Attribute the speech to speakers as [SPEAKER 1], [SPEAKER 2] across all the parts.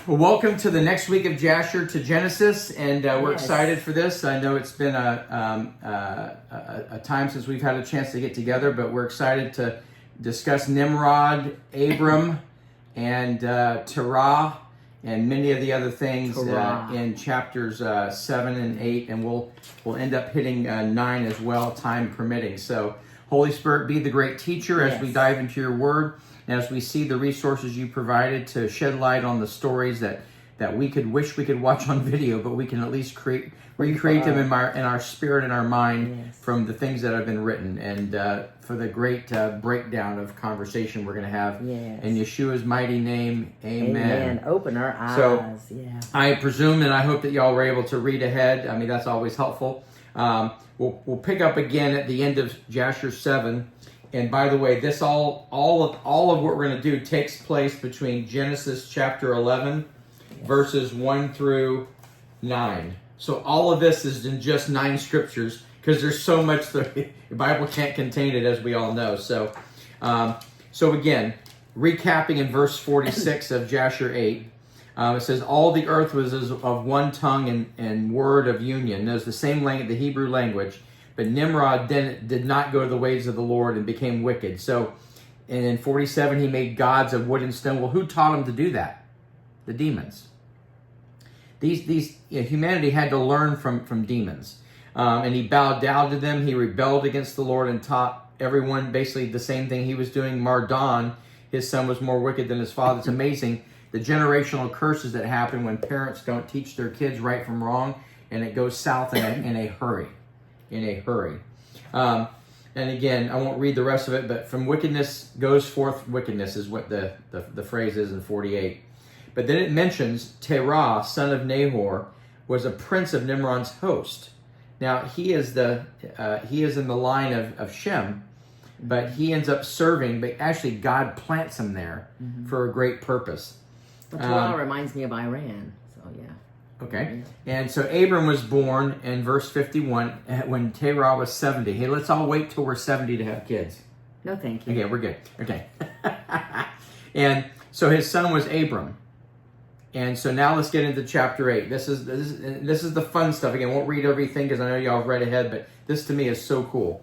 [SPEAKER 1] Well, welcome to the next week of Jasher to Genesis, and we're excited for this. I know it's been a time since we've had a chance to get together, but we're excited to discuss Nimrod, Abram, and Terah, and many of the other things in chapters 7 and 8, and we'll end up hitting 9 as well, time permitting. So, Holy Spirit, be the great teacher as we dive into your word. As we see the resources you provided to shed light on the stories that we could wish we could watch on video, but we can at least recreate them in our spirit and our mind from the things that have been written, and for the great breakdown of conversation we're going to have in Yeshua's mighty name. Amen.
[SPEAKER 2] Open our eyes.
[SPEAKER 1] So I presume and I hope that y'all were able to read ahead. I mean, that's always helpful. We'll pick up again at the end of Jasher 7. And by the way, this all of what we're going to do takes place between Genesis chapter 11, verses 1 through 9. So all of this is in just 9 scriptures because there's so much the Bible can't contain it, as we all know. So, again, recapping in verse 46 of Jasher 8, it says, "All the earth was of one tongue and word of union." There's the same language, the Hebrew language. But Nimrod did not go the ways of the Lord and became wicked. So, and in 47, he made gods of wood and stone. Well, who taught him to do that? The demons. Humanity had to learn from demons. And he bowed down to them. He rebelled against the Lord and taught everyone basically the same thing he was doing. Mardon, his son, was more wicked than his father. It's amazing the generational curses that happen when parents don't teach their kids right from wrong, and it goes south in a hurry. And again, I won't read the rest of it, but from wickedness goes forth wickedness is what the phrase is in 48. But then it mentions Terah, son of Nahor, was a prince of Nimrod's host. Now he is in the line of Shem, but he ends up serving, but actually God plants him there for a great purpose.
[SPEAKER 2] But Terah reminds me of Iran, so yeah.
[SPEAKER 1] Okay, and so Abram was born in verse 51 when Terah was 70. Hey, let's all wait till we're 70 to have kids.
[SPEAKER 2] No, thank you.
[SPEAKER 1] Okay, we're good. Okay. And so his son was Abram. And so now let's get into chapter 8. This is the fun stuff. Again, I won't read everything because I know y'all have read ahead, but this to me is so cool.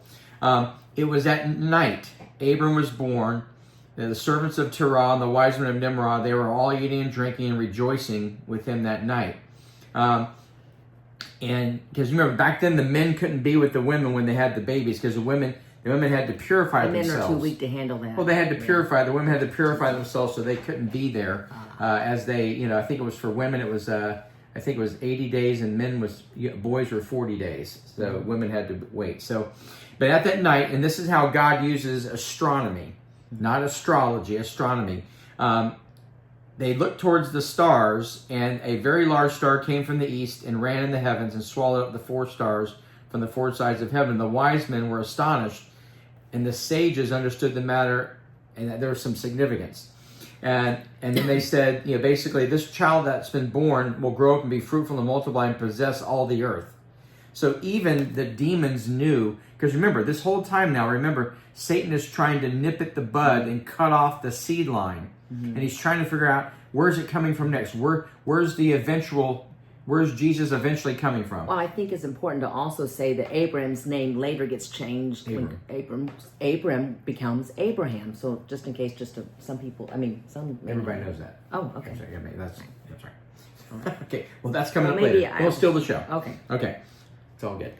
[SPEAKER 1] It was at night Abram was born. The servants of Terah and the wise men of Nimrod, they were all eating and drinking and rejoicing with him that night. And because remember back then the men couldn't be with the women when they had the babies because the women had to purify themselves.
[SPEAKER 2] The men are too weak to handle that.
[SPEAKER 1] Well, they had to purify. The women had to purify themselves, so they couldn't be there as they. I think it was for women. It was 80 days, and boys were 40 days. So women had to wait. So, but at that night, and this is how God uses astronomy, not astrology, astronomy. They looked towards the stars, and a very large star came from the east and ran in the heavens and swallowed up the 4 stars from the 4 sides of heaven. The wise men were astonished, and the sages understood the matter, and that there was some significance. And then they said, basically, this child that's been born will grow up and be fruitful and multiply and possess all the earth. So even the demons knew, because remember, this whole time now, Satan is trying to nip at the bud and cut off the seed line. And he's trying to figure out where's it coming from next. Where's Jesus eventually coming from?
[SPEAKER 2] Well, I think it's important to also say that Abram's name later gets changed when Abram becomes Abraham. So just in case, some people,
[SPEAKER 1] Everybody knows that.
[SPEAKER 2] Oh, okay.
[SPEAKER 1] I'm sorry, that's right. Okay, well that's coming up later. We'll steal the show. Okay, it's all good.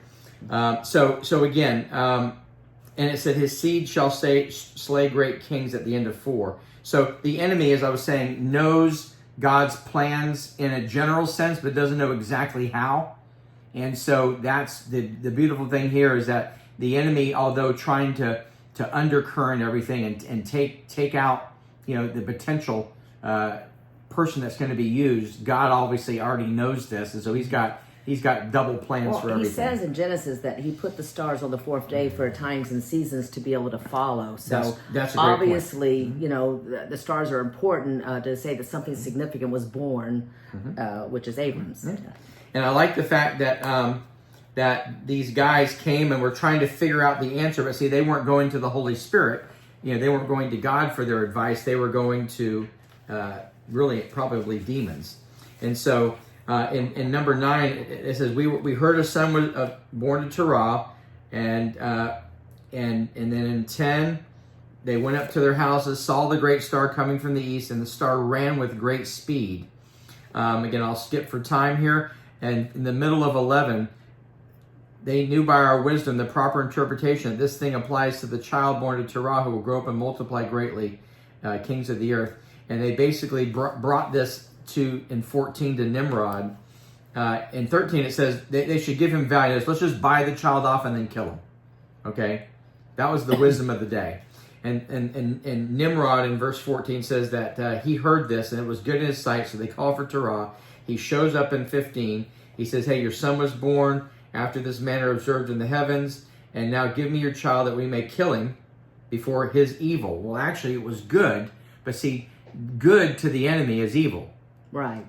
[SPEAKER 1] So again, and it said his seed shall slay great kings at the end of 4. So the enemy, as I was saying, knows God's plans in a general sense, but doesn't know exactly how. And so that's the beautiful thing here is that the enemy, although trying to undercurrent everything and take out the potential person that's going to be used, God obviously already knows this, and so he's got double plans for everything.
[SPEAKER 2] He says in Genesis that he put the stars on the 4th day for times and seasons to be able to follow. So
[SPEAKER 1] that's a great
[SPEAKER 2] obviously, the stars are important to say that something significant was born, which is Abram's.
[SPEAKER 1] And I like the fact that these guys came and were trying to figure out the answer, but see, they weren't going to the Holy Spirit. They weren't going to God for their advice. They were going to really probably demons. And so in number 9, it says, we heard a son was born to Terah, and then in 10, they went up to their houses, saw the great star coming from the east, and the star ran with great speed. Again, I'll skip for time here. And in the middle of 11, they knew by our wisdom the proper interpretation that this thing applies to the child born to Terah, who will grow up and multiply greatly, kings of the earth. And they basically brought this in 14 to Nimrod. In 13, it says they should give him value. Let's just buy the child off and then kill him. Okay? That was the wisdom of the day. And Nimrod in verse 14 says that he heard this and it was good in his sight, so they called for Terah. He shows up in 15. He says, hey, your son was born after this manner observed in the heavens, and now give me your child that we may kill him before his evil. Well, actually, it was good, but see, good to the enemy is evil.
[SPEAKER 2] Right.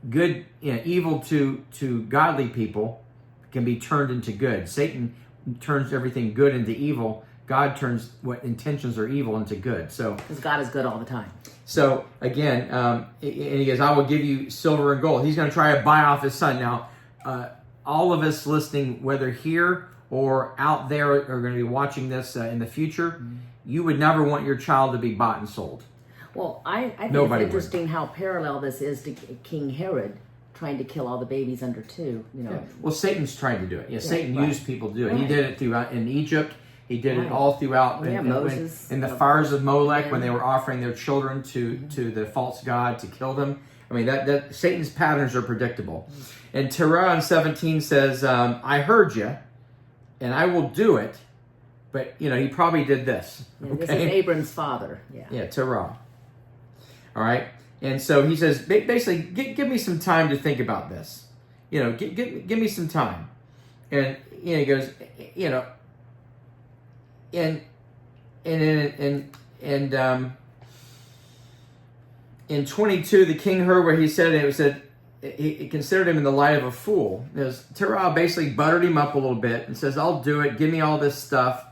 [SPEAKER 1] Good, evil to godly people can be turned into good. Satan turns everything good into evil. God turns what intentions are evil into good. So,
[SPEAKER 2] because God is good all the time.
[SPEAKER 1] So again, and he goes, I will give you silver and gold. He's going to try to buy off his son. Now, all of us listening, whether here or out there, are going to be watching this in the future. Mm-hmm. You would never want your child to be bought and sold.
[SPEAKER 2] Well, I think
[SPEAKER 1] Nobody
[SPEAKER 2] it's interesting how parallel this is to King Herod trying to kill all the babies under 2.
[SPEAKER 1] Yeah. Well, Satan's trying to do it. Yeah, Satan used people to do it.
[SPEAKER 2] Right.
[SPEAKER 1] He did it throughout in Egypt. He did it all throughout
[SPEAKER 2] Moses,
[SPEAKER 1] in the fires of Molech, when they were offering their children to the false god to kill them. I mean, that Satan's patterns are predictable. And Terah in 17 says, I heard you, and I will do it. But, he probably did this.
[SPEAKER 2] Yeah, this is Abram's father.
[SPEAKER 1] Yeah, Terah. All right? And so he says, basically, give me some time to think about this. Give me some time. And, he goes, in 22, the king heard what he said, and it said he considered him in the light of a fool. Terah basically buttered him up a little bit and says, I'll do it, give me all this stuff.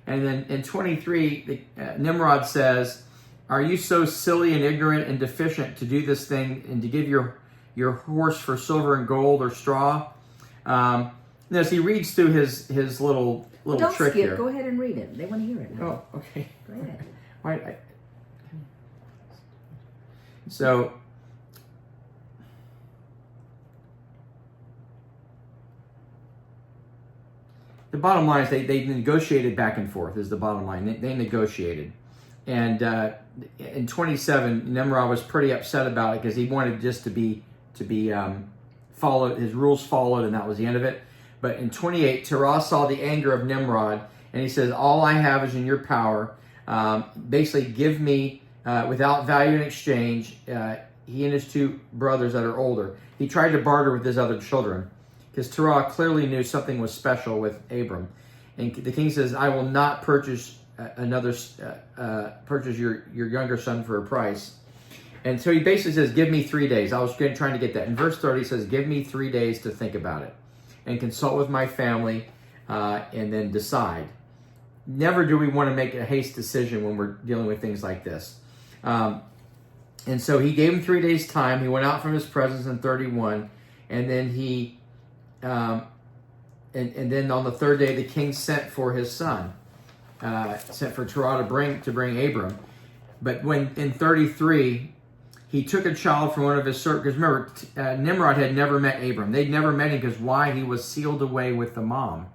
[SPEAKER 1] And then in 23, Nimrod says, are you so silly and ignorant and deficient to do this thing and to give your horse for silver and gold or straw? As he reads through his little
[SPEAKER 2] Don't
[SPEAKER 1] trick
[SPEAKER 2] skip.
[SPEAKER 1] here.
[SPEAKER 2] Go ahead and read it. They want to hear it now.
[SPEAKER 1] Oh, okay.
[SPEAKER 2] Go ahead.
[SPEAKER 1] Right. So, the bottom line is they negotiated back and forth. Is the bottom line. They negotiated, and in 27, Nimrod was pretty upset about it because he wanted just to be followed, his rules followed, and that was the end of it. But in 28, Terah saw the anger of Nimrod, and he says, all I have is in your power. Basically, give me, without value in exchange, he and his 2 brothers that are older. He tried to barter with his other children, because Terah clearly knew something was special with Abram. And the king says, I will not purchase purchase your younger son for a price. And so he basically says, give me 3 days. I was trying to get that. In verse 30, he says, give me 3 days to think about it and consult with my family and then decide. Never do we want to make a haste decision when we're dealing with things like this. And so he gave him 3 days' time. He went out from his presence in 31. And then and then on the 3rd day, the king sent for his son, sent for Terah to bring Abram. But when in 33, he took a child from one of his servants. Because remember, Nimrod had never met Abram. They'd never met him because why? He was sealed away with the mom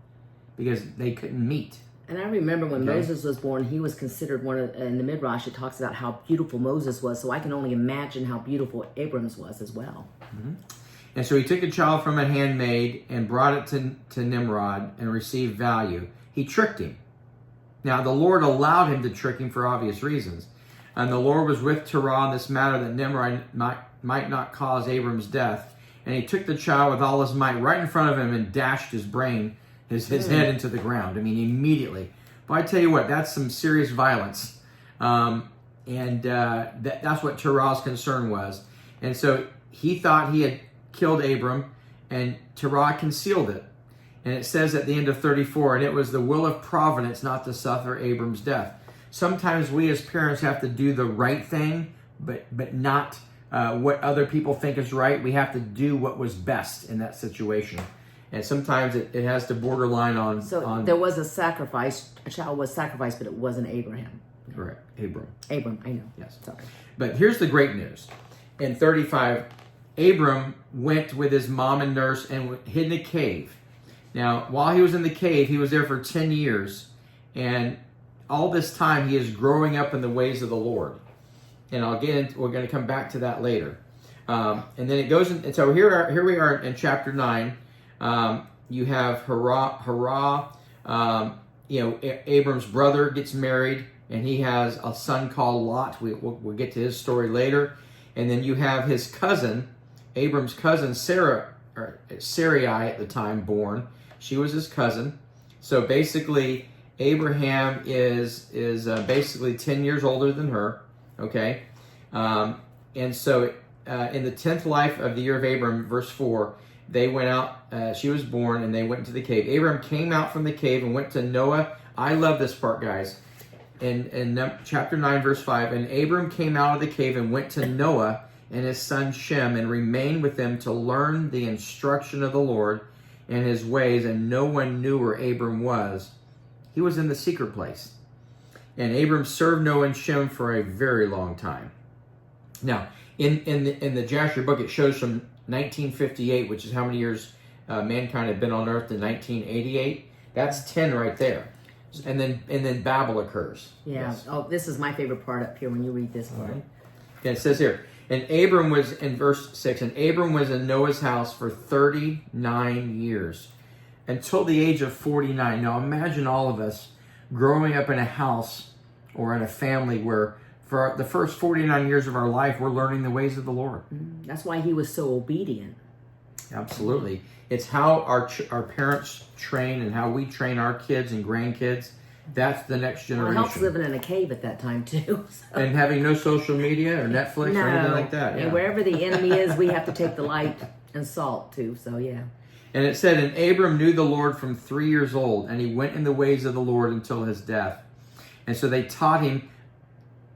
[SPEAKER 1] because they couldn't meet.
[SPEAKER 2] And I remember when Moses was born, he was considered one of, in the Midrash, it talks about how beautiful Moses was. So I can only imagine how beautiful Abram's was as well.
[SPEAKER 1] Mm-hmm. And so he took a child from a handmaid and brought it to Nimrod and received value. He tricked him. Now, the Lord allowed him to trick him for obvious reasons. And the Lord was with Terah in this matter that Nimrod might not cause Abram's death. And he took the child with all his might right in front of him and dashed his brain, his head into the ground. I mean, immediately. But I tell you what, that's some serious violence. That's what Terah's concern was. And so he thought he had killed Abram, and Terah concealed it. And it says at the end of 34, and it was the will of providence not to suffer Abram's death. Sometimes we as parents have to do the right thing, but not what other people think is right. We have to do what was best in that situation. And sometimes it has to borderline on...
[SPEAKER 2] So there was a sacrifice, a child was sacrificed, but it wasn't Abraham.
[SPEAKER 1] Correct. Abram,
[SPEAKER 2] I know.
[SPEAKER 1] yes.
[SPEAKER 2] Sorry.
[SPEAKER 1] But here's the great news. In 35, Abram went with his mom and nurse and hid in a cave. Now, while he was in the cave, he was there for 10 years. And all this time, he is growing up in the ways of the Lord. And we're going to come back to that later. And then it goes, and so here we are in chapter 9. You have Harah, Abram's brother gets married, and he has a son called Lot. We'll get to his story later. And then you have his cousin, Abram's cousin, Sarai at the time, born. She was his cousin. So basically, Abraham is basically 10 years older than her. Okay? And so in the 10th life of the year of Abram, verse 4, they went out, she was born, and they went into the cave. Abram came out from the cave and went to Noah. I love this part, guys. In chapter 9, verse 5, and Abram came out of the cave and went to Noah and his son Shem and remained with them to learn the instruction of the Lord and his ways, and no one knew where Abram was. He was in the secret place. And Abram served Noah and Shem for a very long time. Now, in the Jasher book, it shows from 1958, which is how many years mankind had been on earth, to 1988. That's 10 right there. And then Babel occurs.
[SPEAKER 2] Yeah.
[SPEAKER 1] Yes.
[SPEAKER 2] Oh, this is my favorite part up here when you read this part.
[SPEAKER 1] Right. And it says here, and Abram was, in verse 6, and Abram was in Noah's house for 39 years, until the age of 49. Now imagine all of us growing up in a house or in a family where for the first 49 years of our life, we're learning the ways of the Lord.
[SPEAKER 2] That's why he was so obedient.
[SPEAKER 1] Absolutely. It's how our parents train and how we train our kids and grandkids. That's the next generation.
[SPEAKER 2] Well, it helps living in a cave at that time, too. So.
[SPEAKER 1] And having no social media or Netflix or anything like that. Yeah.
[SPEAKER 2] And wherever the enemy is, we have to take the light and salt, too. So, yeah.
[SPEAKER 1] And it said, and Abram knew the Lord from 3 years old, and he went in the ways of the Lord until his death. And so they taught him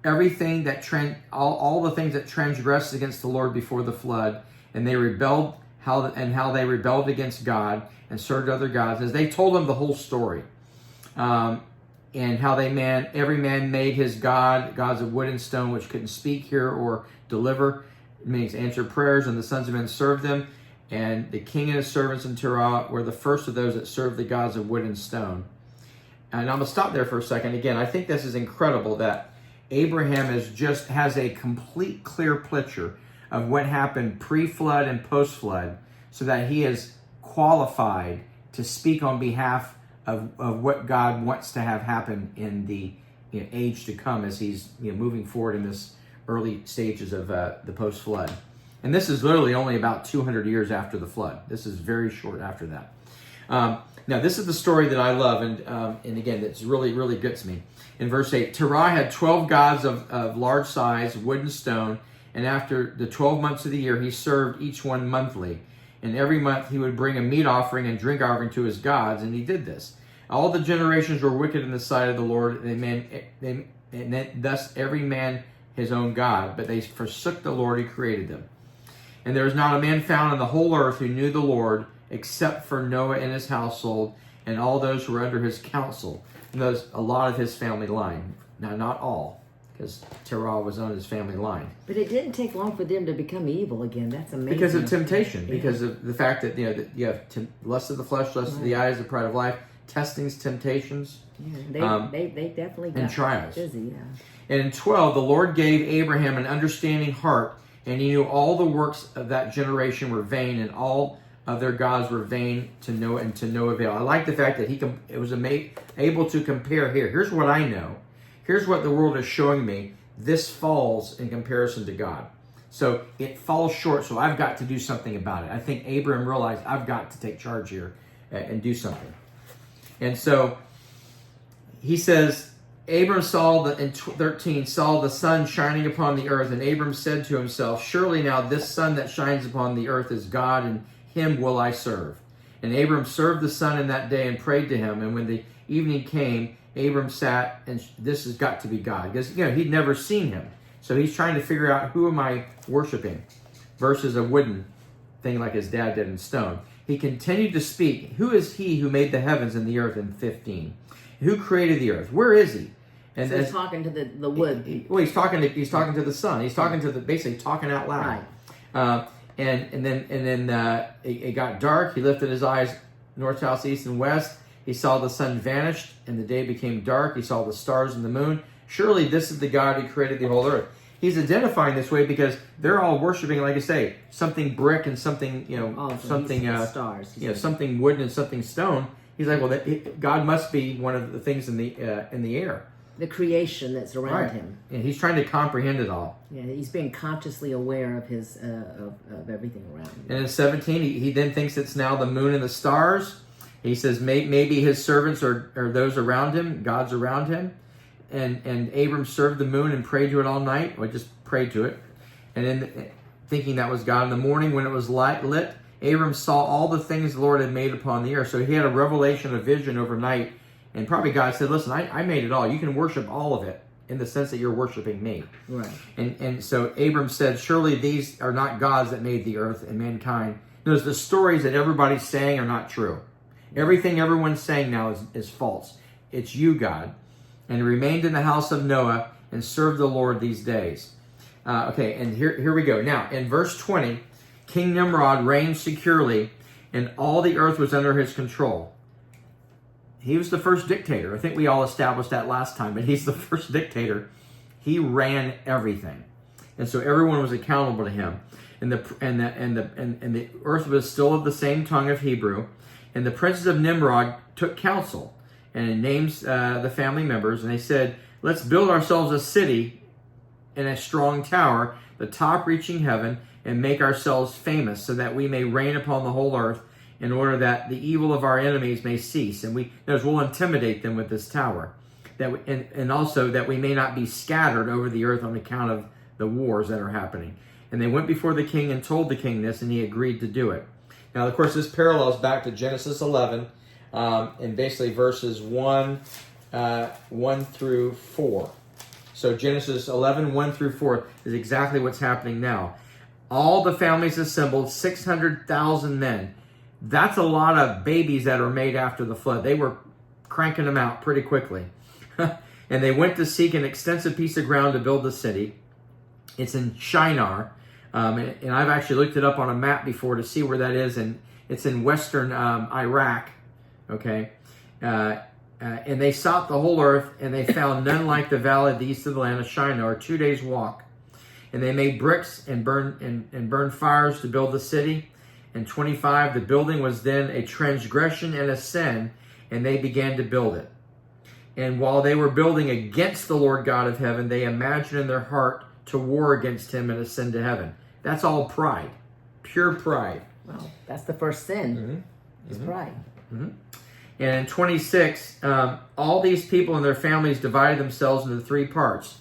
[SPEAKER 1] everything that all the things that transgressed against the Lord before the flood, and they rebelled how they rebelled against God and served other gods. As they told him the whole story, and how every man made his gods of wood and stone, which couldn't speak, hear, or deliver. It means answer prayers, and the sons of men served them. And the king and his servants in Terah were the first of those that served the gods of wood and stone. And I'm going to stop there for a second. Again, I think this is incredible that Abraham has a complete, clear picture of what happened pre-flood and post-flood, so that he is qualified to speak on behalf of what God wants to have happen in the age to come, as he's moving forward in this early stages of the post-flood. And this is literally only about 200 years after the flood. This is very short after that. Now, this is the story that I love, and again, that's really, really gets me. In verse 8, Terah had 12 gods of large size, wood and stone, and after the 12 months of the year, he served each one monthly. And every month he would bring a meat offering and drink offering to his gods, and he did this. All the generations were wicked in the sight of the Lord, and thus every man his own God, but they forsook the Lord who created them. And there was not a man found on the whole earth who knew the Lord, except for Noah and his household, and all those who were under his counsel. And those, a lot of his family line. Now, not all, because Terah was on his family line.
[SPEAKER 2] But it didn't take long for them to become evil again. That's amazing.
[SPEAKER 1] Because of temptation.
[SPEAKER 2] Yeah.
[SPEAKER 1] Because of the fact that that you have lust of the flesh, lust of the eyes, the pride of life, testings, temptations.
[SPEAKER 2] Yeah, they definitely got
[SPEAKER 1] and trials.
[SPEAKER 2] busy. Yeah.
[SPEAKER 1] And in 12, the Lord gave Abraham an understanding heart, and he knew all the works of that generation were vain, and all of their gods were vain to no avail. I like the fact that it was able to compare here. Here's what I know. Here's what the world is showing me. This falls in comparison to God. So it falls short, so I've got to do something about it. I think Abraham realized, I've got to take charge here and do something. And so he says, Abram in 13 saw the sun shining upon the earth, and Abram said to himself, surely now this sun that shines upon the earth is God, and him will I serve. And Abram served the sun in that day and prayed to him. And when the evening came, Abram sat, and this has got to be God, because he'd never seen him. So he's trying to figure out, who am I worshiping versus a wooden thing like his dad did in stone. He continued to speak. Who is he who made the heavens and the earth in 15? Who created the earth? Where is he? And
[SPEAKER 2] so he's talking to the wood.
[SPEAKER 1] Well, he's talking to the sun. He's talking to basically talking out loud.
[SPEAKER 2] Right.
[SPEAKER 1] And then it got dark. He lifted his eyes north, south, east, and west. He saw the sun vanished, and the day became dark. He saw the stars and the moon. Surely this is the God who created the whole earth. He's identifying this way because they're all worshiping, like I say, something brick and something, something
[SPEAKER 2] stars.
[SPEAKER 1] Something wood and something stone. He's like, well, God must be one of the things in the air,
[SPEAKER 2] the creation that's around him.
[SPEAKER 1] And he's trying to comprehend it all.
[SPEAKER 2] Yeah, he's being consciously aware of his of everything around him.
[SPEAKER 1] And in 17, he then thinks it's now the moon and the stars. He says maybe his servants are those around him, God's around him. And Abram served the moon and prayed to it all night. Or just prayed to it. And then thinking that was God. In the morning when it was lit, Abram saw all the things the Lord had made upon the earth. So he had a revelation, a vision overnight. And probably God said, listen, I made it all. You can worship all of it in the sense that you're worshiping me.
[SPEAKER 2] Right.
[SPEAKER 1] And so Abram said, surely these are not gods that made the earth and mankind. Notice the stories that everybody's saying are not true. Everything everyone's saying now is false. It's you, God. And he remained in the house of Noah and served the Lord these days. Okay, and here we go. Now, in verse 20, King Nimrod reigned securely, and all the earth was under his control. He was the first dictator. I think we all established that last time, but he's the first dictator. He ran everything. And so everyone was accountable to him. And the earth was still of the same tongue of Hebrew. And the princes of Nimrod took counsel, and it names the family members, and they said, let's build ourselves a city and a strong tower, the top reaching heaven, and make ourselves famous, so that we may reign upon the whole earth, in order that the evil of our enemies may cease. And we'll intimidate them with this tower, and also that we may not be scattered over the earth on account of the wars that are happening. And they went before the king and told the king this, and he agreed to do it. Now, of course, this parallels back to Genesis 11, and basically verses 1 through 4. So Genesis 11, 1 through 4 is exactly what's happening now. All the families assembled, 600,000 men. That's a lot of babies that are made after the flood. They were cranking them out pretty quickly. And they went to seek an extensive piece of ground to build the city. It's in Shinar. And I've actually looked it up on a map before to see where that is. And it's in western Iraq. Okay. And they sought the whole earth, and they found none like the valley of the east of the land of Shinar, 2 days' walk. And they made bricks and burned fires to build the city. And 25, the building was then a transgression and a sin, and they began to build it. And while they were building against the Lord God of heaven, they imagined in their heart to war against him and ascend to heaven. That's all pride, pure pride.
[SPEAKER 2] Well, that's the first sin, is pride.
[SPEAKER 1] Mm-hmm. And in 26, all these people and their families divided themselves into 3 parts.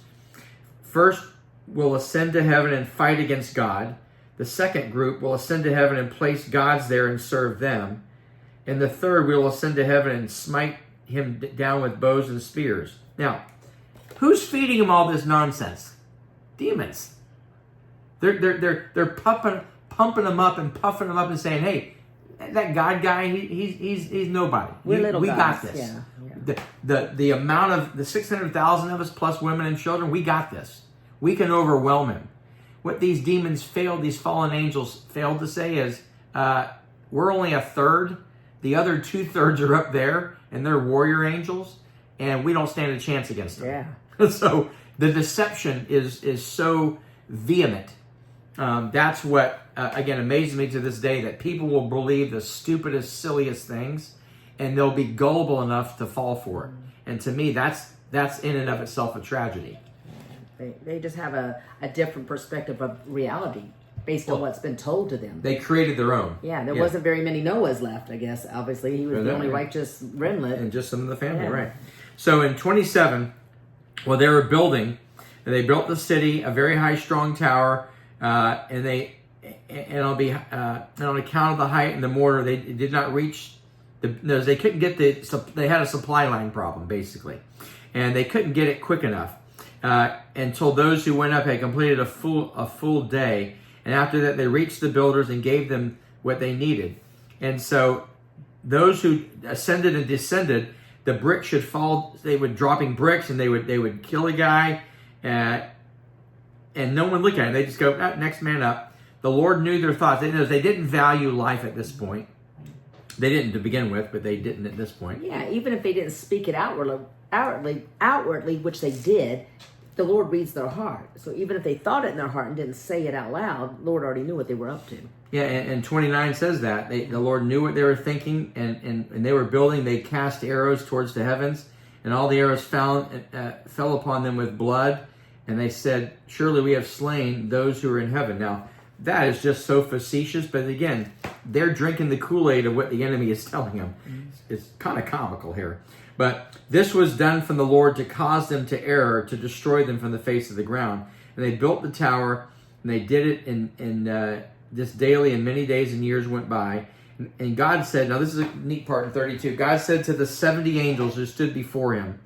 [SPEAKER 1] First will ascend to heaven and fight against God. The second group will ascend to heaven and place gods there and serve them. And the third will ascend to heaven and smite him down with bows and spears. Now, who's feeding him all this nonsense? Demons. They're pumping him up and puffing him up and saying, hey, that God guy, he's nobody.
[SPEAKER 2] We
[SPEAKER 1] got this.
[SPEAKER 2] Yeah.
[SPEAKER 1] The amount of the 600,000 of us plus women and children, we got this. We can overwhelm him. What these demons these fallen angels failed to say is, we're only a third. The other 2/3 are up there, and they're warrior angels, and we don't stand a chance against them.
[SPEAKER 2] Yeah.
[SPEAKER 1] So the deception is so vehement. That's what, again, amazes me to this day, that people will believe the stupidest, silliest things, and they'll be gullible enough to fall for it. And to me, that's in and of itself a tragedy.
[SPEAKER 2] They just have a different perspective of reality based on what's been told to them.
[SPEAKER 1] They created their own.
[SPEAKER 2] Yeah, there wasn't very many Noahs left, I guess. Obviously, he was the only righteous remnant.
[SPEAKER 1] And just some of the family, right. So in 27, well, they were building, and they built the city, a very high, strong tower, and on account of the height and the mortar, they did not reach, they couldn't get they had a supply line problem, basically. And they couldn't get it quick enough. until those who went up had completed a full day. And after that, they reached the builders and gave them what they needed. And so those who ascended and descended, the bricks should fall. They would dropping bricks, and they would kill a guy, and no one look at it. They just go, next man up. The Lord knew their thoughts. They didn't value life at this point. They didn't to begin with, but they didn't at this point.
[SPEAKER 2] Yeah, even if they didn't speak it outwardly, which they did, the Lord reads their heart. So even if they thought it in their heart and didn't say it out loud, the Lord already knew what they were up to.
[SPEAKER 1] Yeah, and 29 says that. The Lord knew what they were thinking, and they were building. They cast arrows towards the heavens, and all the arrows fell upon them with blood, and they said, surely we have slain those who are in heaven. Now, that is just so facetious, but again, they're drinking the Kool-Aid of what the enemy is telling them. It's kind of comical here. But this was done from the Lord to cause them to err, to destroy them from the face of the ground. And they built the tower, and they did it in this daily, and many days and years went by. And God said, now this is a neat part in 32, God said to the 70 angels who stood before him,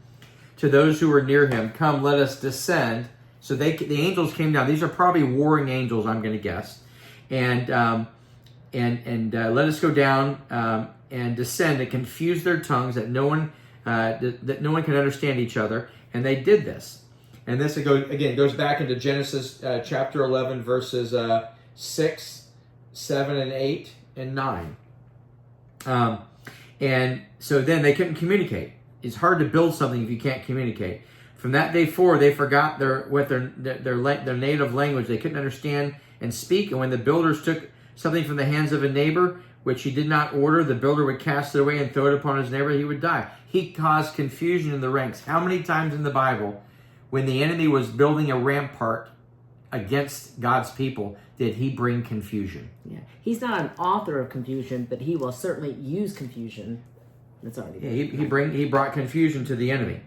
[SPEAKER 1] to those who were near him, come, let us descend. So the angels came down. These are probably warring angels, I'm going to guess. And let us go down and descend and confuse their tongues, that no one can understand each other. And they did this. And this goes back into Genesis chapter 11, verses 6, 7, and 8, and 9. And so then they couldn't communicate. It's hard to build something if you can't communicate. From that day forward, they forgot their native language. They couldn't understand and speak. And when the builders took something from the hands of a neighbor, which he did not order, the builder would cast it away and throw it upon his neighbor. He would die. He caused confusion in the ranks. How many times in the Bible, when the enemy was building a rampart against God's people, did he bring confusion?
[SPEAKER 2] Yeah, he's not an author of confusion, but he will certainly use confusion. That's already
[SPEAKER 1] he brought confusion to the enemy.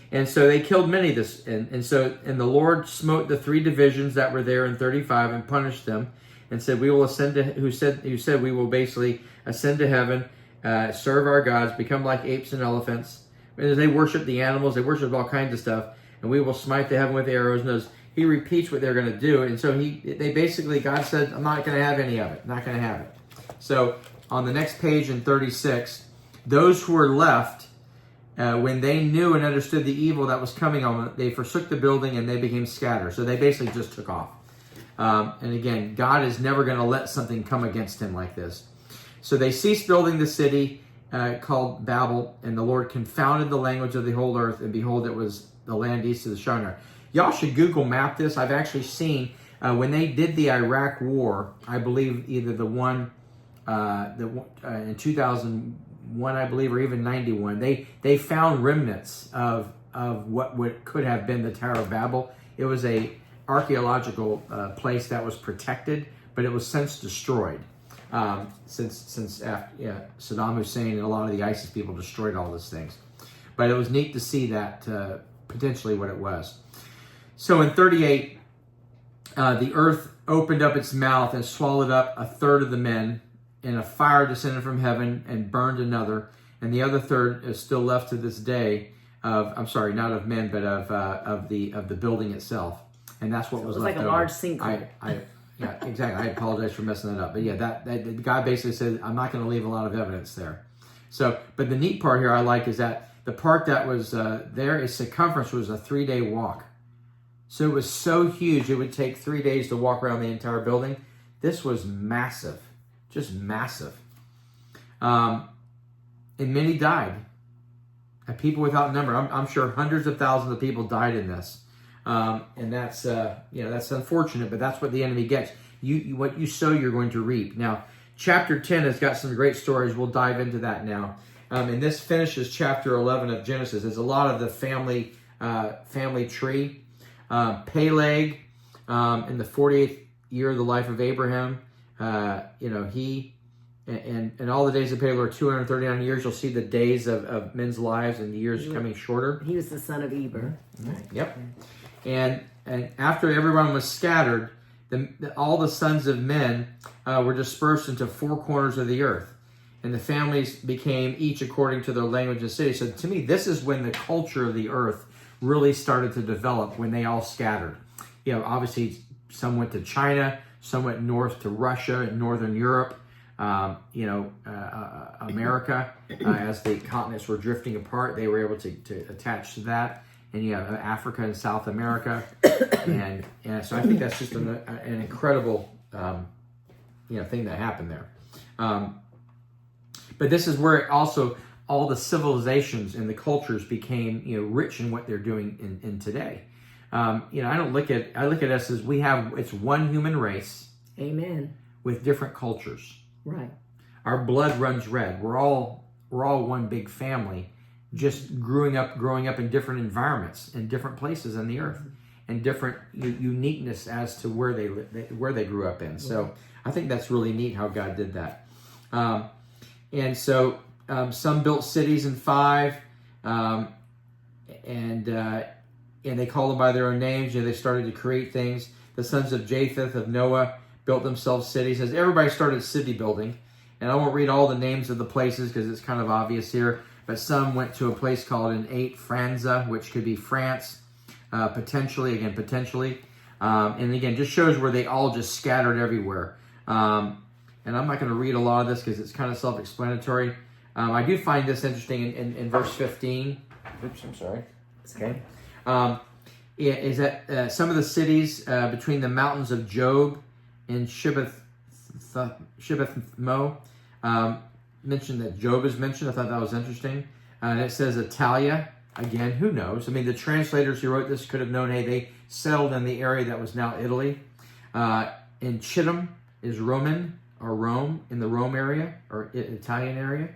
[SPEAKER 1] And so they killed many of this. And the Lord smote the 3 divisions that were there in 35 and punished them, and said, we will ascend to, who said we will basically ascend to heaven, serve our gods, become like apes and elephants. And as they worship the animals, they worship all kinds of stuff, and we will smite the heaven with arrows. And he repeats what they're going to do. And so God said, I'm not going to have any of it. Not going to have it. So on the next page in 36, those who were left, when they knew and understood the evil that was coming on them, they forsook the building and they became scattered. So they basically just took off. And again, God is never going to let something come against him like this. So they ceased building the city called Babel, and the Lord confounded the language of the whole earth, and behold, it was the land east of the Shinar. Y'all should Google map this. I've actually seen when they did the Iraq War, I believe either the one in 2001, I believe, or even 91, they found remnants of what could have been the Tower of Babel. It was a archaeological place that was protected, but it was since destroyed. Since Saddam Hussein and a lot of the ISIS people destroyed all these things. But it was neat to see that potentially what it was. So in 38, the earth opened up its mouth and swallowed up a third of the men, and a fire descended from heaven and burned another, and the other third is still left to this day not of men, but of the building itself. And that's what was left
[SPEAKER 2] like a
[SPEAKER 1] over.
[SPEAKER 2] large sinkhole.
[SPEAKER 1] Yeah, exactly. I apologize for messing that up. But yeah, that God basically said, I'm not going to leave a lot of evidence there. So, but the neat part here I like is that the part that was there, its circumference was a 3-day walk. So it was so huge, it would take 3 days to walk around the entire building. This was massive, just massive. And many died. People without number. I'm sure hundreds of thousands of people died in this. And that's that's unfortunate, but that's what the enemy gets. What you sow, you're going to reap. Now, chapter 10 has got some great stories. We'll dive into that now. And this finishes chapter 11 of Genesis. There's a lot of the family tree. Peleg, in the 48th year of the life of Abraham, he and all the days of Peleg are 239 years. You'll see the days of men's lives and the years coming shorter.
[SPEAKER 2] He was the son of Eber.
[SPEAKER 1] Mm-hmm. Yep. And after everyone was scattered, all the sons of men were dispersed into 4 corners of the earth. And the families became each according to their language and city. So to me, this is when the culture of the earth really started to develop when they all scattered. Obviously some went to China, some went north to Russia and Northern Europe, America. As the continents were drifting apart, they were able to attach to that. And you have Africa and South America. and so I think that's just an incredible thing that happened there. But this is where also all the civilizations and the cultures became rich in what they're doing in today. I look at us as it's one human race.
[SPEAKER 2] Amen.
[SPEAKER 1] With different cultures.
[SPEAKER 2] Right.
[SPEAKER 1] Our blood runs red. We're all one big family, just growing up in different environments in different places on the earth, and different uniqueness as to where they grew up in. So I think that's really neat how God did that. And so some built cities in 5, and they called them by their own names. They started to create things. The sons of Japheth, of Noah, built themselves cities. As everybody started city building, and I won't read all the names of the places because it's kind of obvious here, but some went to a place called in 8 Franza, which could be France, potentially, and again, just shows where they all just scattered everywhere. And I'm not going to read a lot of this because it's kind of self-explanatory. I do find this interesting in verse 15. Oops, I'm sorry. Okay. Is that some of the cities between the mountains of Job and Shibeth-Mo, mentioned that Job is mentioned. I thought that was interesting. And it says Italia. Again, who knows? I mean, the translators who wrote this could have known, hey, they settled in the area that was now Italy. And Chittim is Roman, or Rome, in the Rome area, or Italian area.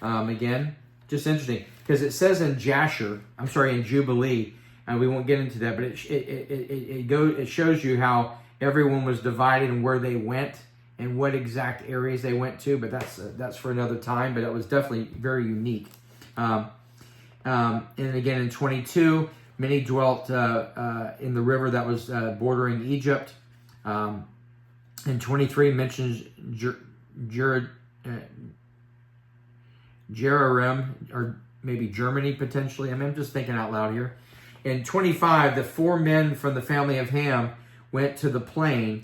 [SPEAKER 1] Again, just interesting. Because it says in Jubilee, and we won't get into that, but it shows you how everyone was divided and where they went and what exact areas they went to, but that's for another time. But it was definitely very unique. And again, in 22, many dwelt in the river that was bordering Egypt. In 23, mentions Jehoram, or maybe Germany potentially. I mean, I'm just thinking out loud here. In 25, the 4 men from the family of Ham went to the plain,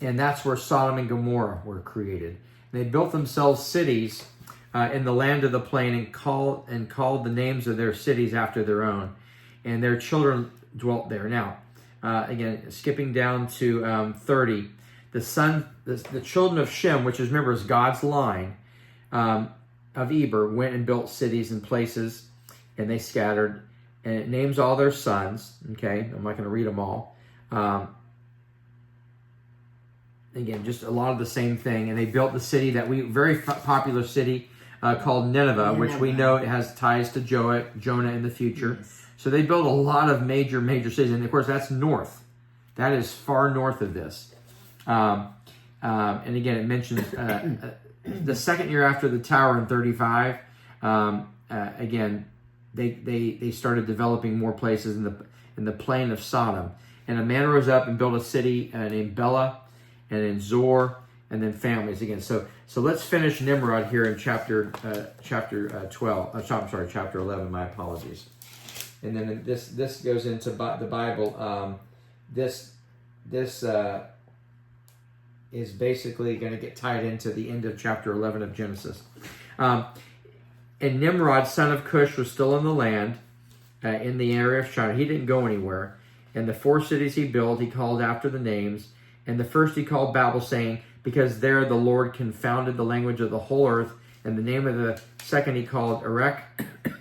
[SPEAKER 1] and that's where Sodom and Gomorrah were created. They built themselves cities in the land of the plain, and called the names of their cities after their own, and their children dwelt there. Now, again, skipping down to 30, the children of Shem, which is, remember, is God's line, of Eber, went and built cities and places, and they scattered. And it names all their sons. Okay, I'm not going to read them all. Again, just a lot of the same thing. And they built the city very popular city called Nineveh, which we know it has ties to Jonah in the future. Yes. So they built a lot of major cities. And of course, that's north. That is far north of this. And again, it mentions the second year after the tower in 35. Again, they started developing more places in the plain of Sodom. And a man rose up and built a city named Bela, and in Zor, and then families again. So let's finish Nimrod here in chapter 12. Chapter 11. My apologies. And then this goes into the Bible. This is basically going to get tied into the end of chapter 11 of Genesis. And Nimrod, son of Cush, was still in the land, in the area of China. He didn't go anywhere. And the 4 cities he built, he called after the names. And the first he called Babel, saying, because there the Lord confounded the language of the whole earth. And the name of the second he called Erech,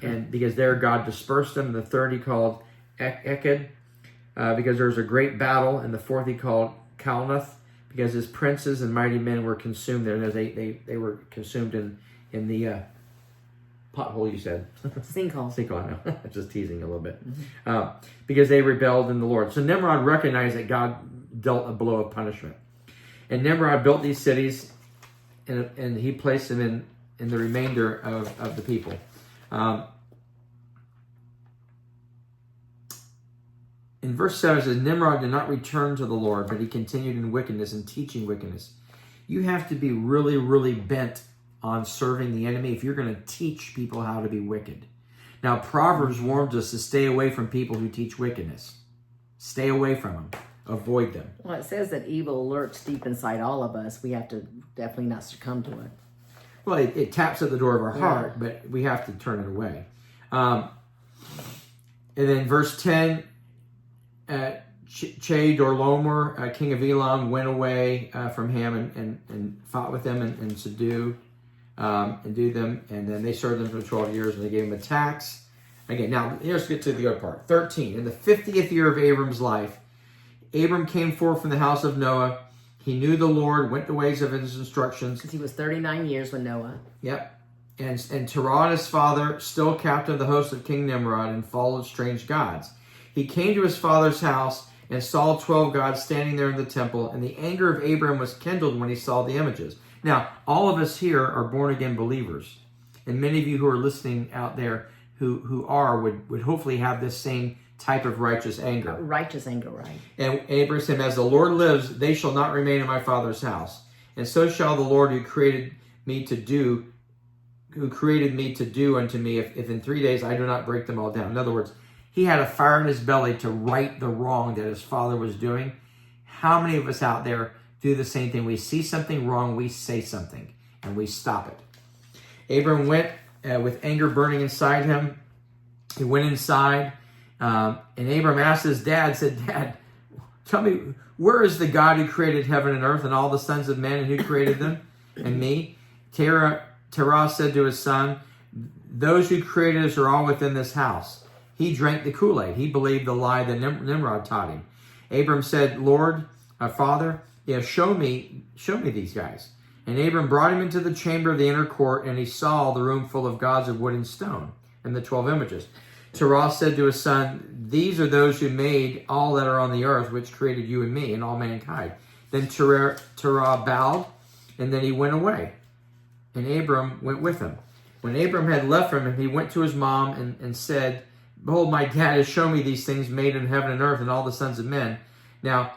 [SPEAKER 1] and because there God dispersed them. And the third he called Eked, because there was a great battle. And the fourth he called Calneth, because his princes and mighty men were consumed there. And they were consumed in the pothole, you said.
[SPEAKER 2] Sinkhole.
[SPEAKER 1] I know. Just teasing a little bit. Because they rebelled in the Lord. So Nimrod recognized that God dealt a blow of punishment. And Nimrod built these cities, and he placed them in the remainder of the people. In verse 7 it says, Nimrod did not return to the Lord, but he continued in wickedness and teaching wickedness. You have to be really, really bent on serving the enemy if you're going to teach people how to be wicked. Now, Proverbs warns us to stay away from people who teach wickedness. Stay away from them. Avoid them.
[SPEAKER 2] Well, it says that evil lurks deep inside all of us. We have to definitely not succumb to it.
[SPEAKER 1] Well, it taps at the door of our heart, but we have to turn it away. And then verse 10, Chedorlaomer, king of Elam, went away from him and fought with them and subdued and do them. And then they served them for 12 years and they gave him a tax. Again, now let's get to the other part. 13, in the 50th year of Abram's life, Abram came forth from the house of Noah. He knew the Lord, went the ways of his instructions.
[SPEAKER 2] Because he was 39 years with Noah.
[SPEAKER 1] Yep. And Terah, his father, still captain of the host of King Nimrod, and followed strange gods. He came to his father's house and saw 12 gods standing there in the temple, and the anger of Abram was kindled when he saw the images. Now, all of us here are born-again believers. And many of you who are listening out there who are would hopefully have this same type of righteous anger.
[SPEAKER 2] Righteous anger, right.
[SPEAKER 1] And Abram said, as the Lord lives, they shall not remain in my father's house. And so shall the Lord who created me to do unto me, if in 3 days I do not break them all down. In other words, he had a fire in his belly to right the wrong that his father was doing. How many of us out there do the same thing? We see something wrong, we say something, and we stop it. Abram went with anger burning inside him. He went inside, and Abram asked his dad, said, Dad, tell me, where is the God who created heaven and earth and all the sons of men, and who created them and me? Terah said to his son, those who created us are all within this house. He drank the Kool-Aid. He believed the lie that Nimrod taught him. Abram said, Lord, Father, show me these guys. And Abram brought him into the chamber of the inner court, and he saw the room full of gods of wood and stone, and the 12 images. Terah said to his son, these are those who made all that are on the earth, which created you and me and all mankind. Then Terah bowed, and then he went away. And Abram went with him. When Abram had left from him, he went to his mom and said, behold, my dad has shown me these things made in heaven and earth and all the sons of men. Now,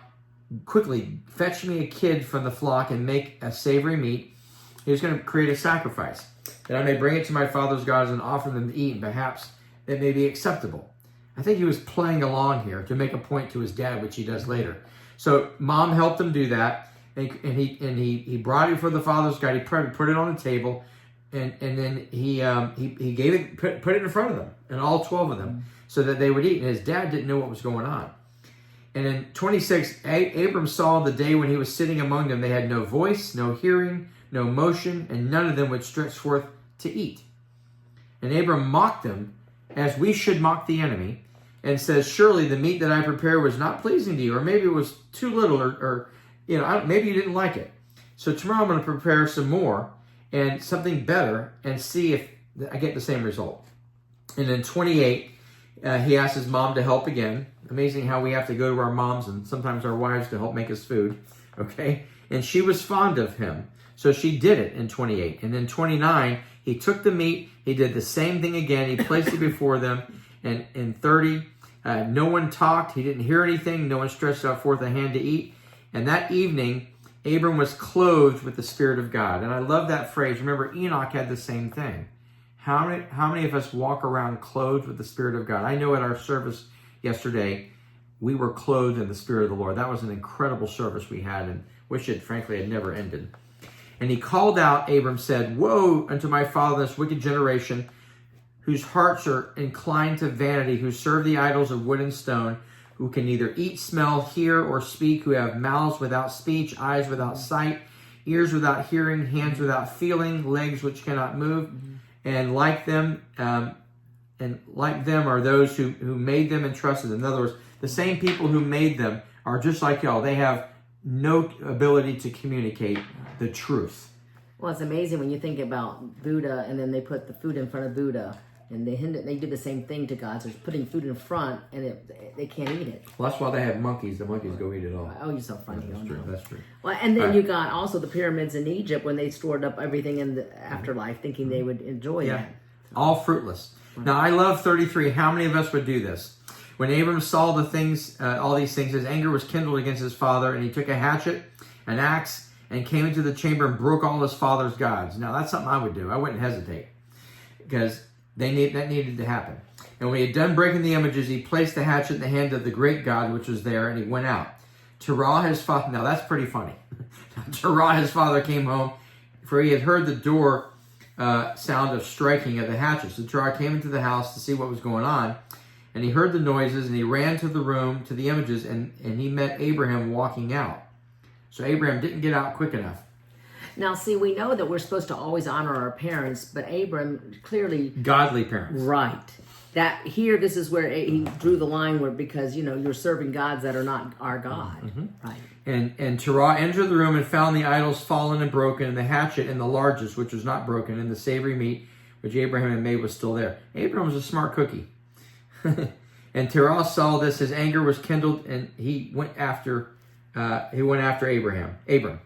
[SPEAKER 1] quickly, fetch me a kid from the flock and make a savory meat. He was going to create a sacrifice, that I may bring it to my father's gods and offer them to eat, and perhaps it may be acceptable. I think he was playing along here to make a point to his dad, which he does later. So mom helped him do that. And he brought it for the father's God. He put it on the table, and then he gave it, put it in front of them, and all 12 of them, so that they would eat. And his dad didn't know what was going on. And in 26, Abram saw the day when he was sitting among them. They had no voice, no hearing, no motion, and none of them would stretch forth to eat. And Abram mocked them, as we should mock the enemy, and says, surely the meat that I prepared was not pleasing to you, or maybe it was too little, or maybe you didn't like it. So tomorrow I'm going to prepare some more and something better and see if I get the same result. And in 28, he asked his mom to help again. Amazing how we have to go to our moms and sometimes our wives to help make us food. Okay? And she was fond of him. So she did it in 28. And then 29, he took the meat. He did the same thing again. He placed it before them. And in 30, no one talked. He didn't hear anything. No one stretched out forth a hand to eat. And that evening, Abram was clothed with the Spirit of God. And I love that phrase. Remember, Enoch had the same thing. How many of us walk around clothed with the Spirit of God? I know at our service yesterday, we were clothed in the Spirit of the Lord. That was an incredible service we had, and wish it, frankly, had never ended. And he called out, Abram said, woe unto my father, this wicked generation, whose hearts are inclined to vanity, who serve the idols of wood and stone, who can neither eat, smell, hear, or speak, who have mouths without speech, eyes without sight, ears without hearing, hands without feeling, legs which cannot move. And like them are those who made them and trusted them. In other words, the same people who made them are just like y'all. They have no ability to communicate the truth.
[SPEAKER 2] Well, it's amazing when you think about Buddha, and then they put the food in front of Buddha. And they did the same thing to God. So they're putting food in front, and they can't eat it.
[SPEAKER 1] Well, that's why they have monkeys. The monkeys go eat it all.
[SPEAKER 2] Oh, you're so funny.
[SPEAKER 1] That's true. That's true.
[SPEAKER 2] Well, and then you got also the pyramids in Egypt when they stored up everything in the afterlife, thinking they would enjoy that.
[SPEAKER 1] All fruitless. Now, I love 33. How many of us would do this? When Abram saw the things, all these things, his anger was kindled against his father, and he took a hatchet, an axe, and came into the chamber and broke all his father's gods. Now, that's something I would do. I wouldn't hesitate. Because That needed to happen. And when he had done breaking the images, he placed the hatchet in the hand of the great God which was there, and he went out. Terah, his father, now that's pretty funny. Terah, his father, came home, for he had heard the door sound of striking of the hatchet. So Terah came into the house to see what was going on, and he heard the noises, and he ran to the room, to the images, and he met Abraham walking out. So Abraham didn't get out quick enough.
[SPEAKER 2] Now, see, we know that we're supposed to always honor our parents, but Abram clearly...
[SPEAKER 1] Godly parents.
[SPEAKER 2] Right. That here, this is where he drew the line where, because, you're serving gods that are not our God.
[SPEAKER 1] Mm-hmm.
[SPEAKER 2] Right.
[SPEAKER 1] And Terah entered the room and found the idols fallen and broken, and the hatchet and the largest, which was not broken, and the savory meat, which Abraham had made, was still there. Abraham was a smart cookie. And Terah saw this, his anger was kindled, and he went after Abram.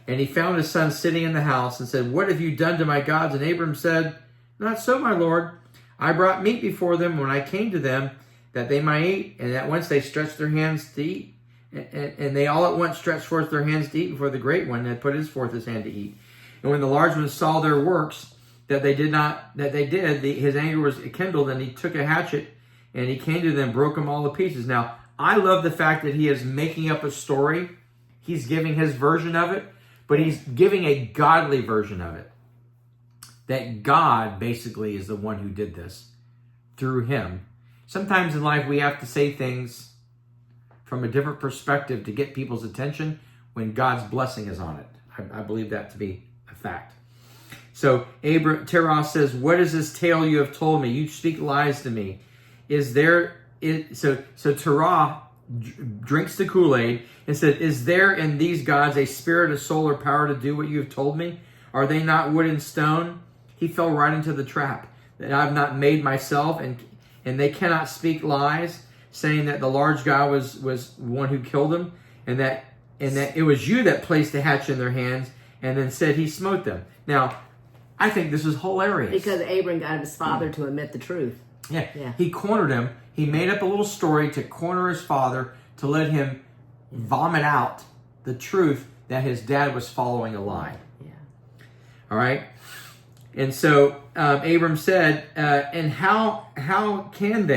[SPEAKER 1] And he found his son sitting in the house and said, "What have you done to my gods?" And Abram said, "Not so, my lord. I brought meat before them when I came to them, that they might eat, and at once they stretched their hands to eat. And they all at once stretched forth their hands to eat before the great one had put forth his hand to eat. And when the large one saw their works, his anger was kindled, and he took a hatchet, and he came to them, broke them all to pieces." Now, I love the fact that he is making up a story. He's giving his version of it, but he's giving a godly version of it. That God basically is the one who did this through him. Sometimes in life we have to say things from a different perspective to get people's attention when God's blessing is on it. I believe that to be a fact. So Terah says, "What is this tale you have told me? You speak lies to me. So Terah drinks the Kool-Aid and said, "Is there in these gods a spirit, a soul, or power to do what you have told me? Are they not wood and stone?" He fell right into the trap that I have not made myself, and they cannot speak lies, saying that the large God was one who killed him, and that it was you that placed the hatchet in their hands, and then said he smote them. Now, I think this is hilarious.
[SPEAKER 2] Because Abram got his father to admit the truth.
[SPEAKER 1] Yeah. He cornered him. He made up a little story to corner his father, to let him vomit out the truth that his dad was following a lie.
[SPEAKER 2] Yeah.
[SPEAKER 1] All right. And so Abram said, "And how can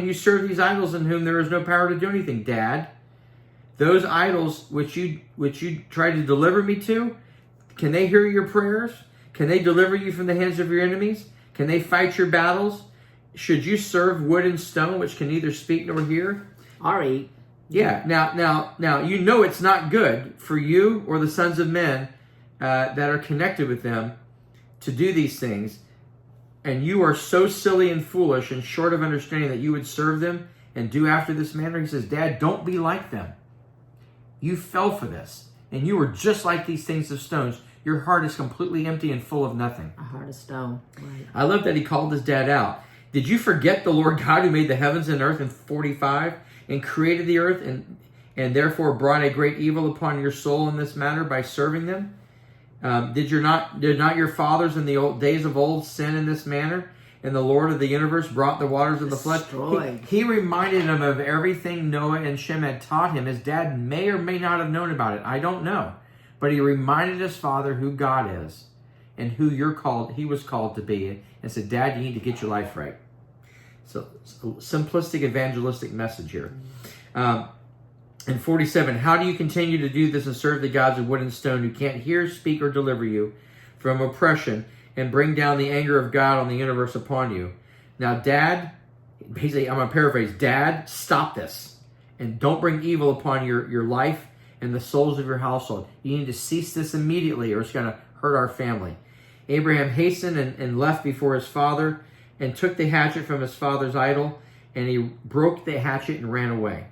[SPEAKER 1] you serve these idols in whom there is no power to do anything, Dad? Those idols which you tried to deliver me to, can they hear your prayers? Can they deliver you from the hands of your enemies? Can they fight your battles? Should you serve wood and stone, which can neither speak nor hear?"
[SPEAKER 2] Or eat.
[SPEAKER 1] Yeah. Now, you know it's not good for you or the sons of men that are connected with them to do these things. And you are so silly and foolish and short of understanding that you would serve them and do after this manner. He says, "Dad, don't be like them. You fell for this. And you were just like these things of stones. Your heart is completely empty and full of nothing."
[SPEAKER 2] A heart of stone. Right.
[SPEAKER 1] I love that he called his dad out. "Did you forget the Lord God who made the heavens and earth in 45 and created the earth and therefore brought a great evil upon your soul in this matter by serving them? Did not your fathers in the old days of old sin in this manner? And the Lord of the universe brought the waters of the flood." He reminded him of everything Noah and Shem had taught him. His dad may or may not have known about it. I don't know. But he reminded his father who God is and who he was called to be, and said, "Dad, you need to get your life right." So, simplistic evangelistic message here. In 47, "How do you continue to do this and serve the gods of wood and stone who can't hear, speak, or deliver you from oppression and bring down the anger of God on the universe upon you? Now, Dad," basically, I'm going to paraphrase, "Dad, stop this. And don't bring evil upon your life and the souls of your household. You need to cease this immediately, or it's going to hurt our family." Abraham hastened and left before his father and took the hatchet from his father's idol, and he broke the hatchet and ran away.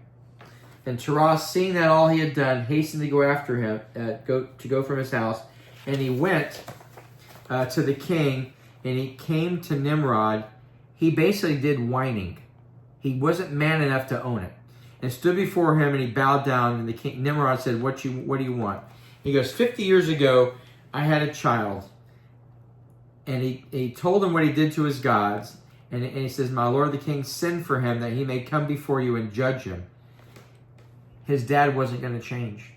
[SPEAKER 1] And Terah, seeing that all he had done, hastened to go after him, go from his house, and he went to the king, and he came to Nimrod. He basically did whining. He wasn't man enough to own it, and stood before him, and he bowed down. And the king Nimrod said, "What do you want?" He goes, 50 years ago, I had a child. And he told him what he did to his gods. And he says, "My lord the king, send for him that he may come before you and judge him." His dad wasn't going to change.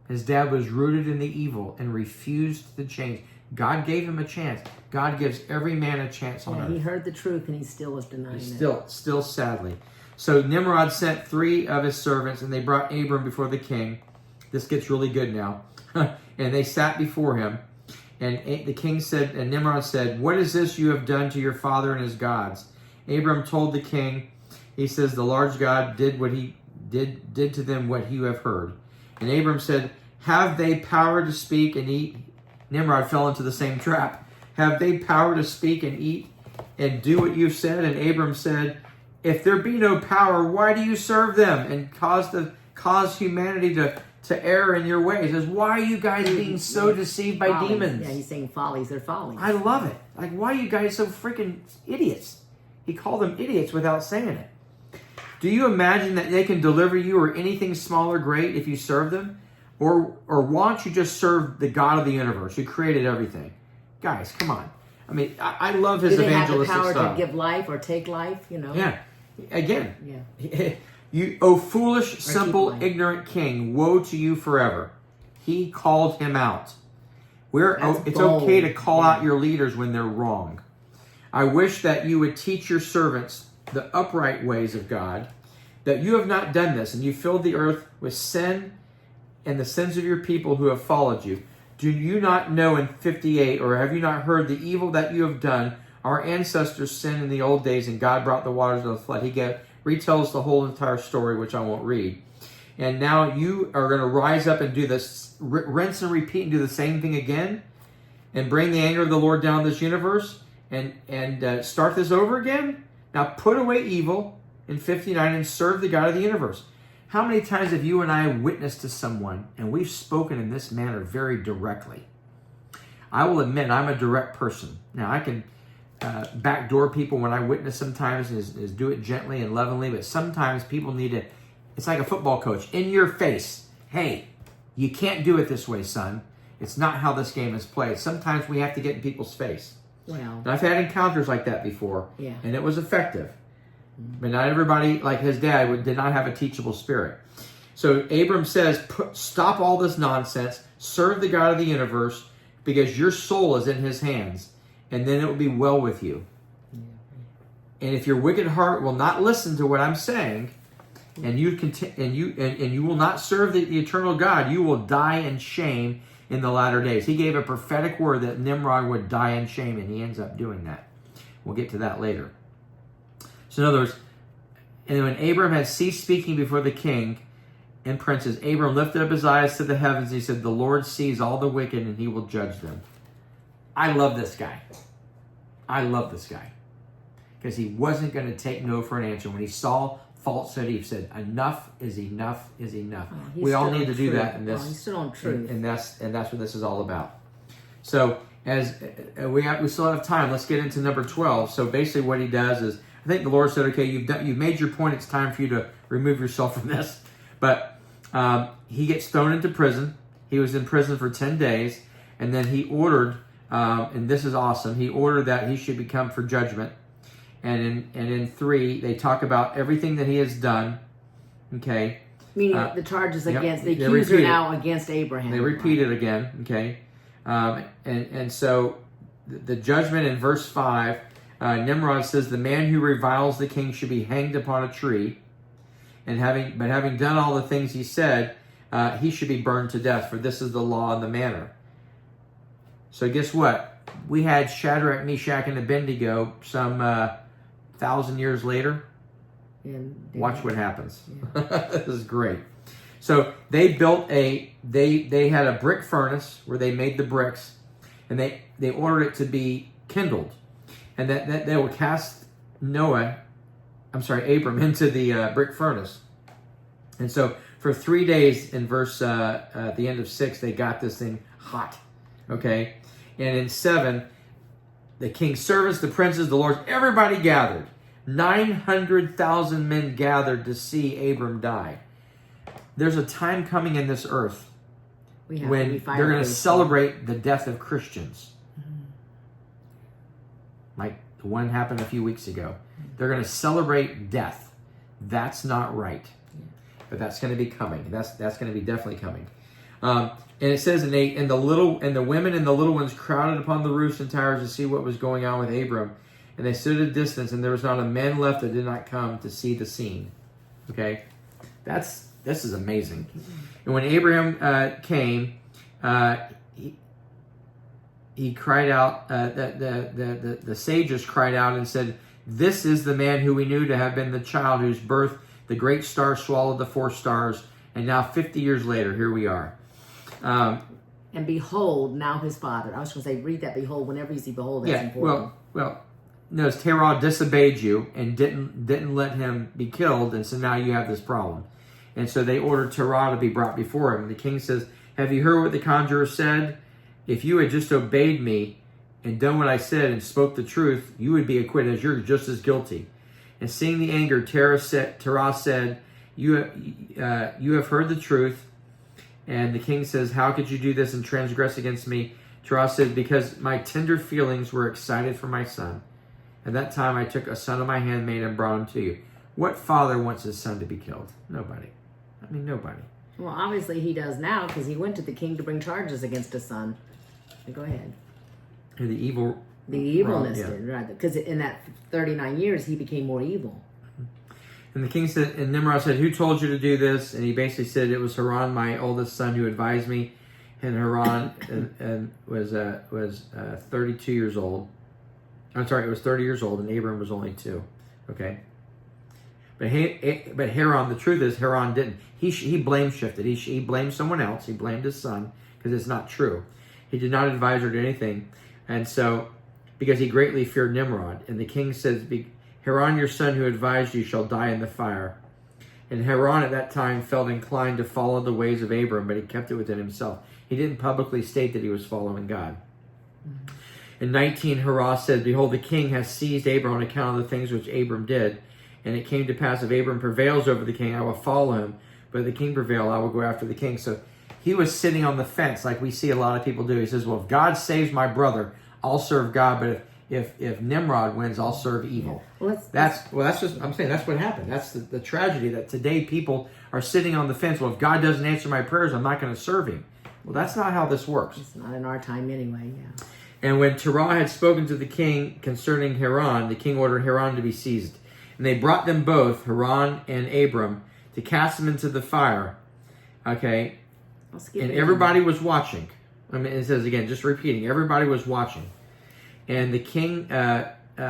[SPEAKER 1] His dad was rooted in the evil and refused to change. God gave him a chance. God gives every man a chance on earth.
[SPEAKER 2] He heard the truth and he still was denying it.
[SPEAKER 1] Still sadly. So Nimrod sent 3 of his servants, and they brought Abram before the king. This gets really good now. And they sat before him. And the king said, and Nimrod said, "What is this you have done to your father and his gods?" Abram told the king, he says, "The large God did what he did to them what you have heard." And Abram said, "Have they power to speak and eat?" Nimrod fell into the same trap. "Have they power to speak and eat and do what you've said?" And Abram said, "If there be no power, why do you serve them and cause humanity to err in your ways?" He says, "Why are you guys being so deceived by
[SPEAKER 2] follies.
[SPEAKER 1] demons?"
[SPEAKER 2] Yeah, he's saying follies. They're follies.
[SPEAKER 1] I love it. Like, why are you guys so freaking idiots? He called them idiots without saying it. Do you imagine that they can deliver you or anything small or great if you serve them? Or why don't you just serve the God of the universe who created everything? Guys, come on. I mean, I love his evangelistic
[SPEAKER 2] style. Do they have the power
[SPEAKER 1] style.
[SPEAKER 2] to give life or take life,
[SPEAKER 1] Yeah. Again.
[SPEAKER 2] Yeah.
[SPEAKER 1] You, O foolish, simple, ignorant king, woe to you forever. He called him out. It's
[SPEAKER 2] bold.
[SPEAKER 1] okay to call out your leaders when they're wrong. I wish that you would teach your servants the upright ways of God, that you have not done this, and you filled the earth with sin and the sins of your people who have followed you. Do you not know in 58, or have you not heard the evil that you have done? Our ancestors sinned in the old days, and God brought the waters of the flood. He retells the whole entire story, which I won't read. And now you are going to rise up and do this, rinse and repeat and do the same thing again, and bring the anger of the Lord down on this universe, and start this over again? Now put away evil in 59 and serve the God of the universe. How many times have you and I witnessed to someone, and we've spoken in this manner very directly? I will admit I'm a direct person. Now I can backdoor people when I witness sometimes is do it gently and lovingly, but sometimes people need to, it's like a football coach, in your face. Hey, you can't do it this way, son. It's not how this game is played. Sometimes we have to get in people's face.
[SPEAKER 2] Wow.
[SPEAKER 1] And I've had encounters like that before,
[SPEAKER 2] Yeah.
[SPEAKER 1] and it was effective. But not everybody, like his dad, did not have a teachable spirit. So Abram says, stop all this nonsense, serve the God of the universe, because your soul is in his hands, and then it will be well with you. And if your wicked heart will not listen to what I'm saying, and you will not serve the eternal God, you will die in shame in the latter days. He gave a prophetic word that Nimrod would die in shame, and he ends up doing that. We'll get to that later. So in other words, and when Abram had ceased speaking before the king and princes, Abram lifted up his eyes to the heavens, and he said, "The Lord sees all the wicked, and he will judge them." I love this guy. I love this guy. Because he wasn't going to take no for an answer. When he saw falsehood, he said, enough is enough is enough. We all need to do that in this.
[SPEAKER 2] He's still on truth.
[SPEAKER 1] And that's what this is all about. So as we still have time, let's get into number 12. So basically what he does is, I think the Lord said, okay, you've made your point. It's time for you to remove yourself from this. But he gets thrown into prison. He was in prison for 10 days. And then he ordered, and this is awesome, he ordered that he should become for judgment. And in 3, they talk about everything that he has done. Okay.
[SPEAKER 2] Meaning the charges against, the
[SPEAKER 1] they
[SPEAKER 2] accuser
[SPEAKER 1] repeat
[SPEAKER 2] now against Abraham.
[SPEAKER 1] They repeat it again. Okay. And so the judgment in verse 5, Nimrod says, the man who reviles the king should be hanged upon a tree. And having done all the things he said, he should be burned to death, for this is the law and the manner. So guess what? We had Shadrach, Meshach, and Abednego some 1,000 years later. Watch what happens. Yeah. This is great. So they built they had a brick furnace where they made the bricks, and they ordered it to be kindled, and that they would cast Abram into the brick furnace. And so for 3 days in verse at the end of 6, they got this thing hot. Okay, and in 7, the king's servants, the princes, the lords, everybody gathered. 900,000 men gathered to see Abram die. There's a time coming in this earth when they're going to celebrate the death of Christians. Mm-hmm. Like the one happened a few weeks ago. They're going to celebrate death. That's not right. Yeah. But that's going to be coming. That's going to be definitely coming. And it says, and the women and the little ones crowded upon the roofs and towers to see what was going on with Abram. And they stood at a distance, and there was not a man left that did not come to see the scene. Okay, this is amazing. And when Abraham came, he cried out. The sages cried out and said, "This is the man who we knew to have been the child whose birth the great star swallowed the 4 stars." And now 50 years later, here we are.
[SPEAKER 2] And behold, now his father. I was going to say, read that. Behold, whenever you see behold, that's important.
[SPEAKER 1] Well. Notice Terah disobeyed you and didn't let him be killed, and so now you have this problem. And so they ordered Terah to be brought before him. The king says, "Have you heard what the conjurer said? If you had just obeyed me and done what I said and spoke the truth, you would be acquitted, as you're just as guilty." And seeing the anger, Terah said, "You have heard the truth." And the king says, "How could you do this and transgress against me?" Terah said, "Because my tender feelings were excited for my son. At that time, I took a son of my handmaid and brought him to you." What father wants his son to be killed? Nobody. I mean, nobody.
[SPEAKER 2] Well, obviously he does now, because he went to the king to bring charges against his son. Go ahead.
[SPEAKER 1] The evil.
[SPEAKER 2] The evilness did, right? Because in that 39 years, he became more evil.
[SPEAKER 1] And the king said, and Nimrod said, "Who told you to do this?" And he basically said, "It was Haran, my oldest son, who advised me." And Haran was 32 years old. I'm sorry, it was 30 years old, and Abram was only 2. Okay. But Haran, the truth is, Haran didn't. He blame shifted. He blamed someone else. He blamed his son, because it's not true. He did not advise or do anything. And so, because he greatly feared Nimrod. And the king says, "Haran, your son who advised you, shall die in the fire." And Haran at that time felt inclined to follow the ways of Abram, but he kept it within himself. He didn't publicly state that he was following God. Mm-hmm. In 19, Haran said, "Behold, the king has seized Abram on account of the things which Abram did. And it came to pass, if Abram prevails over the king, I will follow him. But if the king prevail, I will go after the king." So he was sitting on the fence, like we see a lot of people do. He says, "Well, if God saves my brother, I'll serve God. But if Nimrod wins, I'll serve evil."
[SPEAKER 2] Well,
[SPEAKER 1] that's just, I'm saying that's what happened. That's the tragedy, that today people are sitting on the fence. Well, if God doesn't answer my prayers, I'm not going to serve him. Well, that's not how this works.
[SPEAKER 2] It's not in our time anyway, yeah.
[SPEAKER 1] And when Terah had spoken to the king concerning Haran, the king ordered Haran to be seized. And they brought them both, Haran and Abram, to cast them into the fire. Okay? And everybody was watching. I mean, it says again, just repeating, everybody was watching. And the king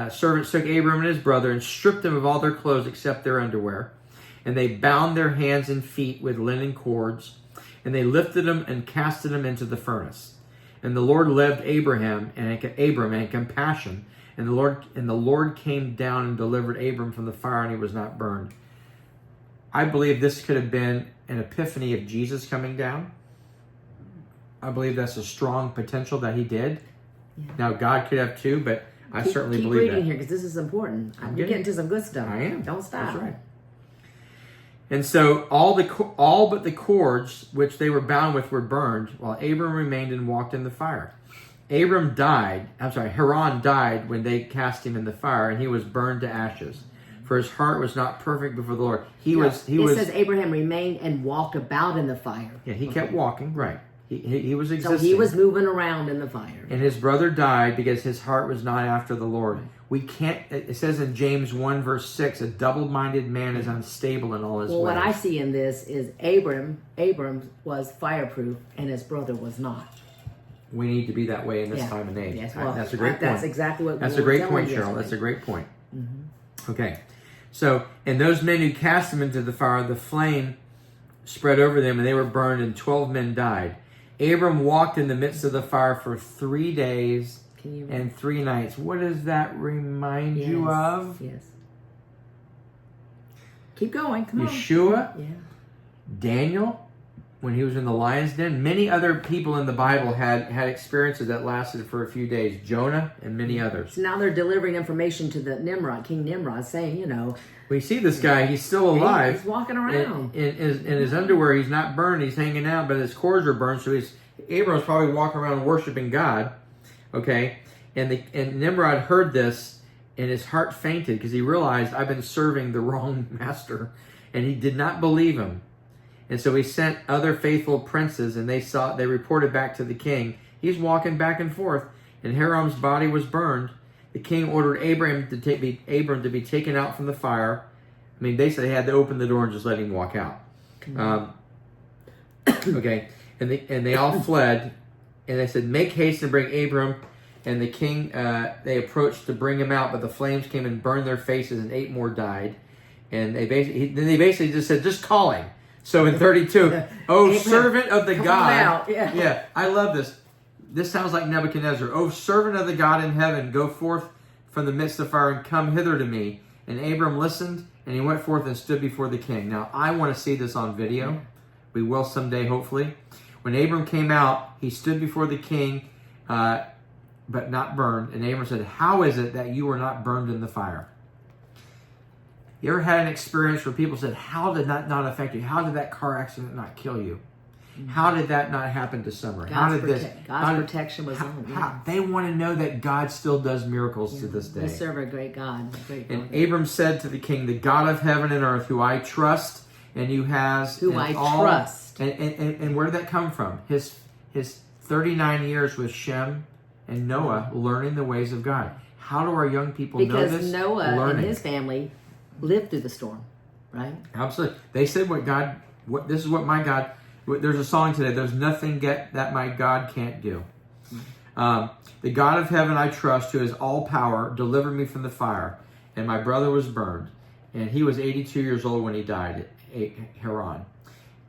[SPEAKER 1] servants took Abram and his brother and stripped them of all their clothes except their underwear. And they bound their hands and feet with linen cords. And they lifted them and casted them into the furnace. And the Lord loved Abram and compassion. And the Lord came down and delivered Abram from the fire, and he was not burned. I believe this could have been an epiphany of Jesus coming down. I believe that's a strong potential that he did. Yeah. Now, God could have too, but I certainly believe that.
[SPEAKER 2] Keep reading here, because this is important. You're getting to some good stuff.
[SPEAKER 1] I am.
[SPEAKER 2] Don't stop.
[SPEAKER 1] That's right. And so all but the cords which they were bound with were burned, while Abram remained and walked in the fire. Haran died when they cast him in the fire, and he was burned to ashes. For his heart was not perfect before the Lord. It
[SPEAKER 2] says Abraham remained and walked about in the fire.
[SPEAKER 1] Yeah, he kept walking, right. He was existing.
[SPEAKER 2] So he was moving around in the fire.
[SPEAKER 1] And his brother died because his heart was not after the Lord. We can't, it says in James 1 verse 6, a double-minded man is unstable in all his ways.
[SPEAKER 2] Well, what I see in this is Abram was fireproof and his brother was not.
[SPEAKER 1] We need to be that way in this time and age.
[SPEAKER 2] Yes, well,
[SPEAKER 1] that's a great point.
[SPEAKER 2] That's exactly what
[SPEAKER 1] That's a great point, Cheryl. That's a great point.
[SPEAKER 2] Mm-hmm.
[SPEAKER 1] Okay. So, and those men who cast them into the fire, the flame spread over them and they were burned, and 12 men died. Abram walked in the midst of the fire for 3 days and 3 nights. What does that remind you of?
[SPEAKER 2] Yes. Keep going. Come on.
[SPEAKER 1] Yeshua,
[SPEAKER 2] yeah.
[SPEAKER 1] Daniel, when he was in the lion's den. Many other people in the Bible had experiences that lasted for a few days. Jonah and many others.
[SPEAKER 2] So now they're delivering information to the King Nimrod, saying,
[SPEAKER 1] we see this guy, he's still alive.
[SPEAKER 2] He's walking around.
[SPEAKER 1] In his underwear, he's not burned, he's hanging out, but his cords are burned, so Abram's probably walking around worshiping God. Okay? And Nimrod heard this, and his heart fainted, because he realized, I've been serving the wrong master. And he did not believe him. And so he sent other faithful princes, and they reported back to the king. He's walking back and forth, and Hiram's body was burned. The king ordered Abram to be taken out from the fire. I mean, basically, they had to open the door and just let him walk out. Okay, and they all fled, and they said, "Make haste and bring Abram." And the king, they approached to bring him out, but the flames came and burned their faces, and 8 more died. And they basically just said, "Just call him." So in 32, "Oh,
[SPEAKER 2] Abraham,
[SPEAKER 1] servant of the
[SPEAKER 2] come
[SPEAKER 1] God."
[SPEAKER 2] out. Yeah.
[SPEAKER 1] I love this. This sounds like Nebuchadnezzar. "Oh, servant of the God in heaven, go forth from the midst of fire and come hither to me." And Abram listened, and he went forth and stood before the king. Now, I want to see this on video. We will someday, hopefully. When Abram came out, he stood before the king, but not burned. And Abram said, "How is it that you were not burned in the fire?" You ever had an experience where people said, "How did that not affect you? How did that car accident not kill you? How did that not happen to Summer?
[SPEAKER 2] God's protection was on. Yeah.
[SPEAKER 1] They want to know that God still does miracles to this day.
[SPEAKER 2] We serve a great God.
[SPEAKER 1] And Abram said to the king, "The God of heaven and earth, who I trust, and who has
[SPEAKER 2] trust."
[SPEAKER 1] And where did that come from? His 39 years with Shem and Noah, learning the ways of God. How do our young people know this?
[SPEAKER 2] Because Noah and his family lived through the storm, right?
[SPEAKER 1] Absolutely. They said, this is what my God." There's a song today. "There's nothing that my God can't do." The God of heaven I trust, who has all power, delivered me from the fire, and my brother was burned, and he was 82 years old when he died at Haran.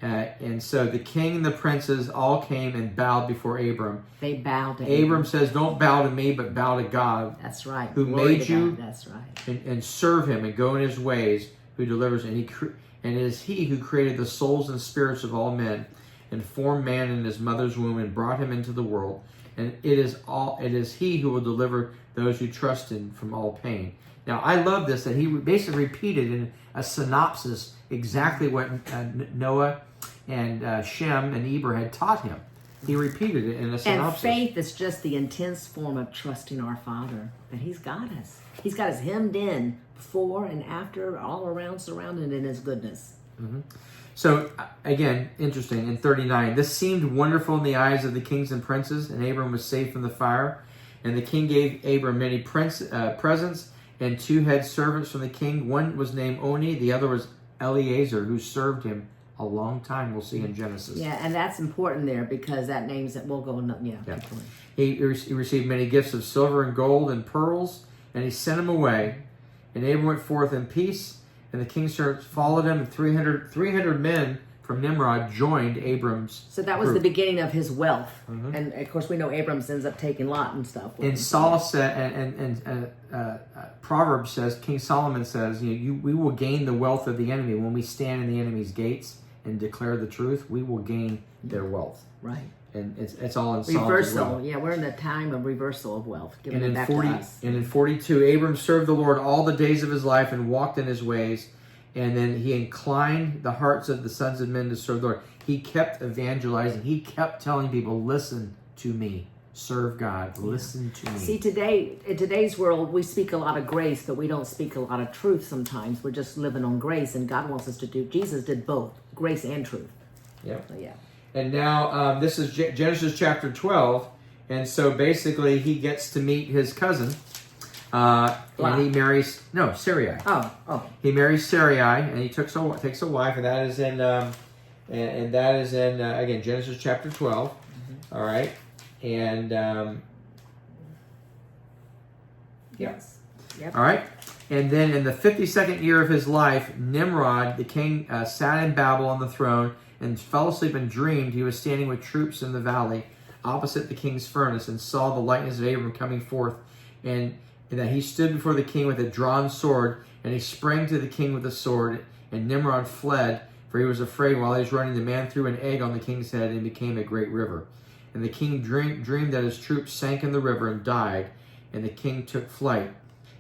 [SPEAKER 1] And so the king and the princes all came and bowed before Abram.
[SPEAKER 2] They bowed to Abram.
[SPEAKER 1] Abram says, "Don't bow to me, but bow to God."
[SPEAKER 2] That's right.
[SPEAKER 1] Who
[SPEAKER 2] Glory
[SPEAKER 1] made
[SPEAKER 2] to
[SPEAKER 1] you?
[SPEAKER 2] God. That's right.
[SPEAKER 1] And serve him and go in his ways, who delivers. And it is he who created the souls and spirits of all men, and formed man in his mother's womb, and brought him into the world. And it is he who will deliver those who trust him from all pain. Now, I love this, that he basically repeated in a synopsis exactly what Noah and Shem and Eber had taught him. He repeated it in a synopsis.
[SPEAKER 2] And faith is just the intense form of trusting our Father, that He's got us. He's got us hemmed in before and after, all around, surrounded in His goodness.
[SPEAKER 1] Mm-hmm. So, again, interesting, in 39, "This seemed wonderful in the eyes of the kings and princes, and Abram was saved from the fire. And the king gave Abram many presents, and 2 head servants from the king. One was named Oni, the other was Eliezer, who served him a long time." We'll see in Genesis.
[SPEAKER 2] Yeah, and that's important there, because that names that we'll go. Yeah.
[SPEAKER 1] He received many gifts of silver and gold and pearls, and he sent him away. And Abram went forth in peace, and the king's servants followed him, and 300 men from Nimrod joined Abram's
[SPEAKER 2] So that was
[SPEAKER 1] group.
[SPEAKER 2] the beginning of his wealth.
[SPEAKER 1] Mm-hmm.
[SPEAKER 2] And of course we know Abram ends up taking Lot and stuff.
[SPEAKER 1] And Saul said, and Proverbs says, King Solomon says, we will gain the wealth of the enemy when we stand in the enemy's gates and declare the truth. We will gain their wealth.
[SPEAKER 2] Right.
[SPEAKER 1] And it's all in Psalms
[SPEAKER 2] reversal.
[SPEAKER 1] as well.
[SPEAKER 2] Yeah, we're in the time of reversal of wealth, giving
[SPEAKER 1] And
[SPEAKER 2] it back to us.
[SPEAKER 1] And in 42, Abram served the Lord all the days of his life and walked in his ways. And then he inclined the hearts of the sons of men to serve the Lord. He kept evangelizing. He kept telling people, "Listen to me. Serve God. Listen to me."
[SPEAKER 2] See, in today's world, we speak a lot of grace, but we don't speak a lot of truth sometimes. We're just living on grace, and God wants us to do. Jesus did both, grace and truth.
[SPEAKER 1] Yep.
[SPEAKER 2] So, yeah.
[SPEAKER 1] And now this is Genesis chapter 12. And so basically he gets to meet his cousin. And he marries, Sarai.
[SPEAKER 2] Oh.
[SPEAKER 1] He marries Sarai, and he takes a wife, and that is in, again, Genesis chapter 12. Mm-hmm. All right. And,
[SPEAKER 2] Yes. Yep.
[SPEAKER 1] All right. And then in the 52nd year of his life, Nimrod, the king, sat in Babel on the throne and fell asleep and dreamed he was standing with troops in the valley opposite the king's furnace, and saw the likeness of Abram coming forth, and that he stood before the king with a drawn sword, and he sprang to the king with a sword, and Nimrod fled, for he was afraid. While he was running, the man threw an egg on the king's head, and it became a great river. And the king dreamed that his troops sank in the river and died, and the king took flight.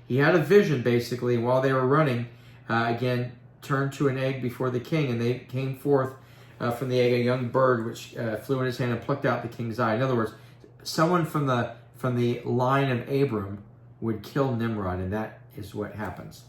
[SPEAKER 1] He had a vision, basically, and while they were running, again, turned to an egg before the king, and they came forth from the egg a young bird, which flew in his hand and plucked out the king's eye. In other words, someone from the line of Abram would kill Nimrod, and that is what happens.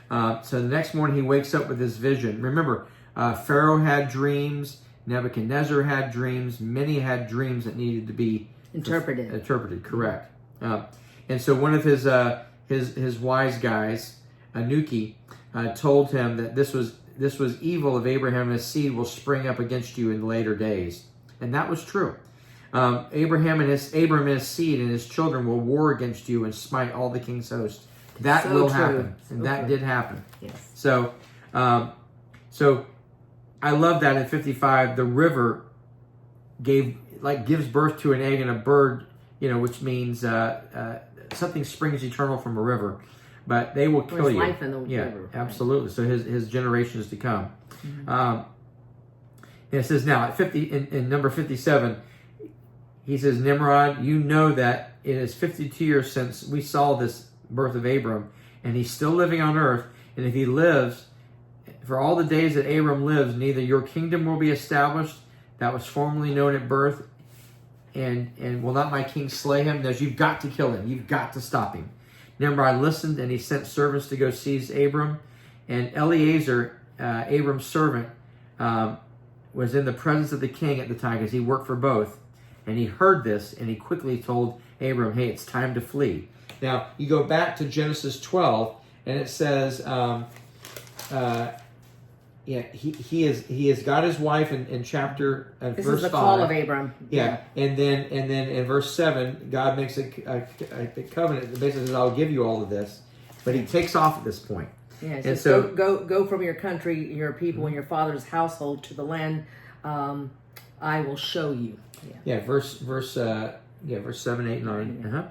[SPEAKER 1] So the next morning he wakes up with this vision. Remember, Pharaoh had dreams. Nebuchadnezzar had dreams. Many had dreams that needed to be interpreted. Correct. And so one of his wise guys, Anuki, told him that this was evil of Abraham, and his seed will spring up against you in later days, and that was true. Abram and his seed and his children will war against you and smite all the king's host. That will happen, and that did happen. Yes. So, I love that in 55 the river gives birth to an egg and a bird, which means something springs eternal from a river, but they will kill you.
[SPEAKER 2] Life in the river.
[SPEAKER 1] Absolutely. So his generations to come. Mm-hmm. And it says now at 50 in number 57. He says, Nimrod, you know that it is 52 years since we saw this birth of Abram, and he's still living on earth. And if he lives, for all the days that Abram lives, neither your kingdom will be established that was formerly known at birth, and will not my king slay him? Because you've got to kill him. You've got to stop him. Nimrod listened, and he sent servants to go seize Abram. And Eliezer, Abram's servant, was in the presence of the king at the time because he worked for both. And he heard this, and he quickly told Abram, hey, it's time to flee. Now, you go back to Genesis 12, and it says, he has got his wife in chapter
[SPEAKER 2] this
[SPEAKER 1] verse
[SPEAKER 2] is the
[SPEAKER 1] 5.
[SPEAKER 2] Call of Abram.
[SPEAKER 1] Yeah, and then in verse 7, God makes a covenant that basically says, I'll give you all of this. But he takes off at this point.
[SPEAKER 2] Yeah, and so go from your country, your people, and your father's household to the land I will show you.
[SPEAKER 1] Yeah, verse 7, 8, 9. Uh-huh.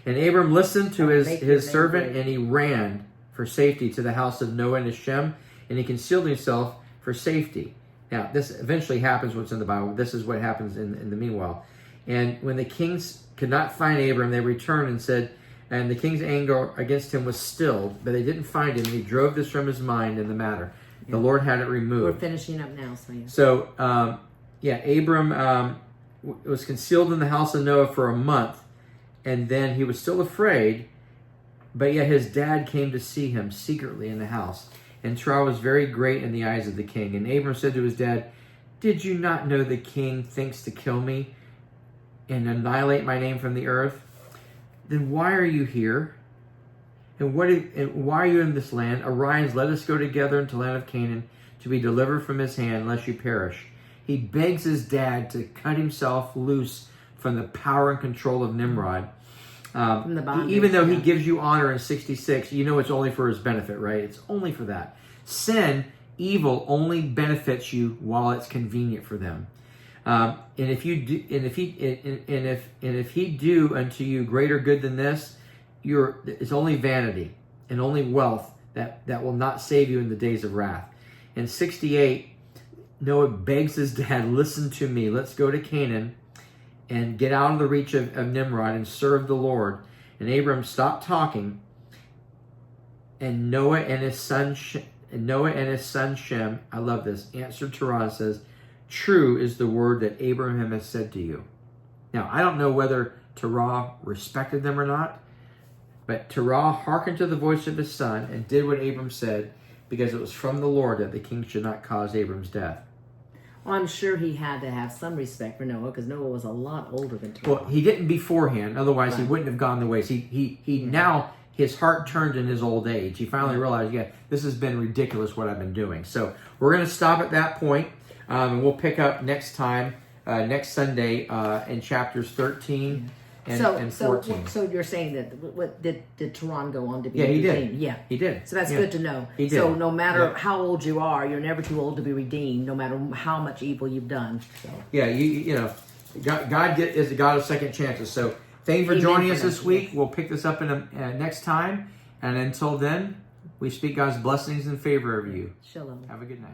[SPEAKER 1] And Abram listened to his servant, and he ran for safety to the house of Noah and his Shem, and he concealed himself for safety. Now, this eventually happens what's in the Bible. This is what happens in the meanwhile. And when the kings could not find Abram, they returned and said, and the king's anger against him was stilled, but they didn't find him, and he drove this from his mind in the matter. Yeah. The Lord had it removed.
[SPEAKER 2] We're finishing up now.
[SPEAKER 1] So Abram was concealed in the house of Noah for a month, and then he was still afraid, but yet his dad came to see him secretly in the house. And trial was very great in the eyes of the king. And Abram said to his dad, did you not know the king thinks to kill me and annihilate my name from the earth? Then why are you here? And why are you in this land? Arise, let us go together into the land of Canaan to be delivered from his hand, lest you perish. He begs his dad to cut himself loose from the power and control of Nimrod. Even though he gives you honor in 66, you know it's only for his benefit, right? It's only for that. Sin, evil, only benefits you while it's convenient for them. And if he do unto you greater good than this, it's only vanity and only wealth that will not save you in the days of wrath. In 68, Noah begs his dad, listen to me, let's go to Canaan and get out of the reach of Nimrod and serve the Lord. And Abram stopped talking, and Noah and his son Shem, I love this, answered Terah and says, true is the word that Abraham has said to you. Now, I don't know whether Terah respected them or not, but Terah hearkened to the voice of his son and did what Abram said, because it was from the Lord that the king should not cause Abram's death.
[SPEAKER 2] Well, I'm sure he had to have some respect for Noah, because Noah was a lot older than Terah.
[SPEAKER 1] Well, he didn't beforehand, otherwise he wouldn't have gone the ways. He now, his heart turned in his old age. He finally realized, this has been ridiculous what I've been doing. So we're going to stop at that point, and we'll pick up next time, next Sunday, in chapters 13 and 14.
[SPEAKER 2] So you're saying that, what did Tehran go on to be
[SPEAKER 1] redeemed?
[SPEAKER 2] He did.
[SPEAKER 1] He did.
[SPEAKER 2] So that's good to know.
[SPEAKER 1] He did.
[SPEAKER 2] So no matter how old you are, you're never too old to be redeemed, no matter how much evil you've done. So.
[SPEAKER 1] Yeah, you know, God is the God of second chances. So thank you for joining us this week. We'll pick this up in next time. And until then, we speak God's blessings in favor of you.
[SPEAKER 2] Shalom.
[SPEAKER 1] Have a good night.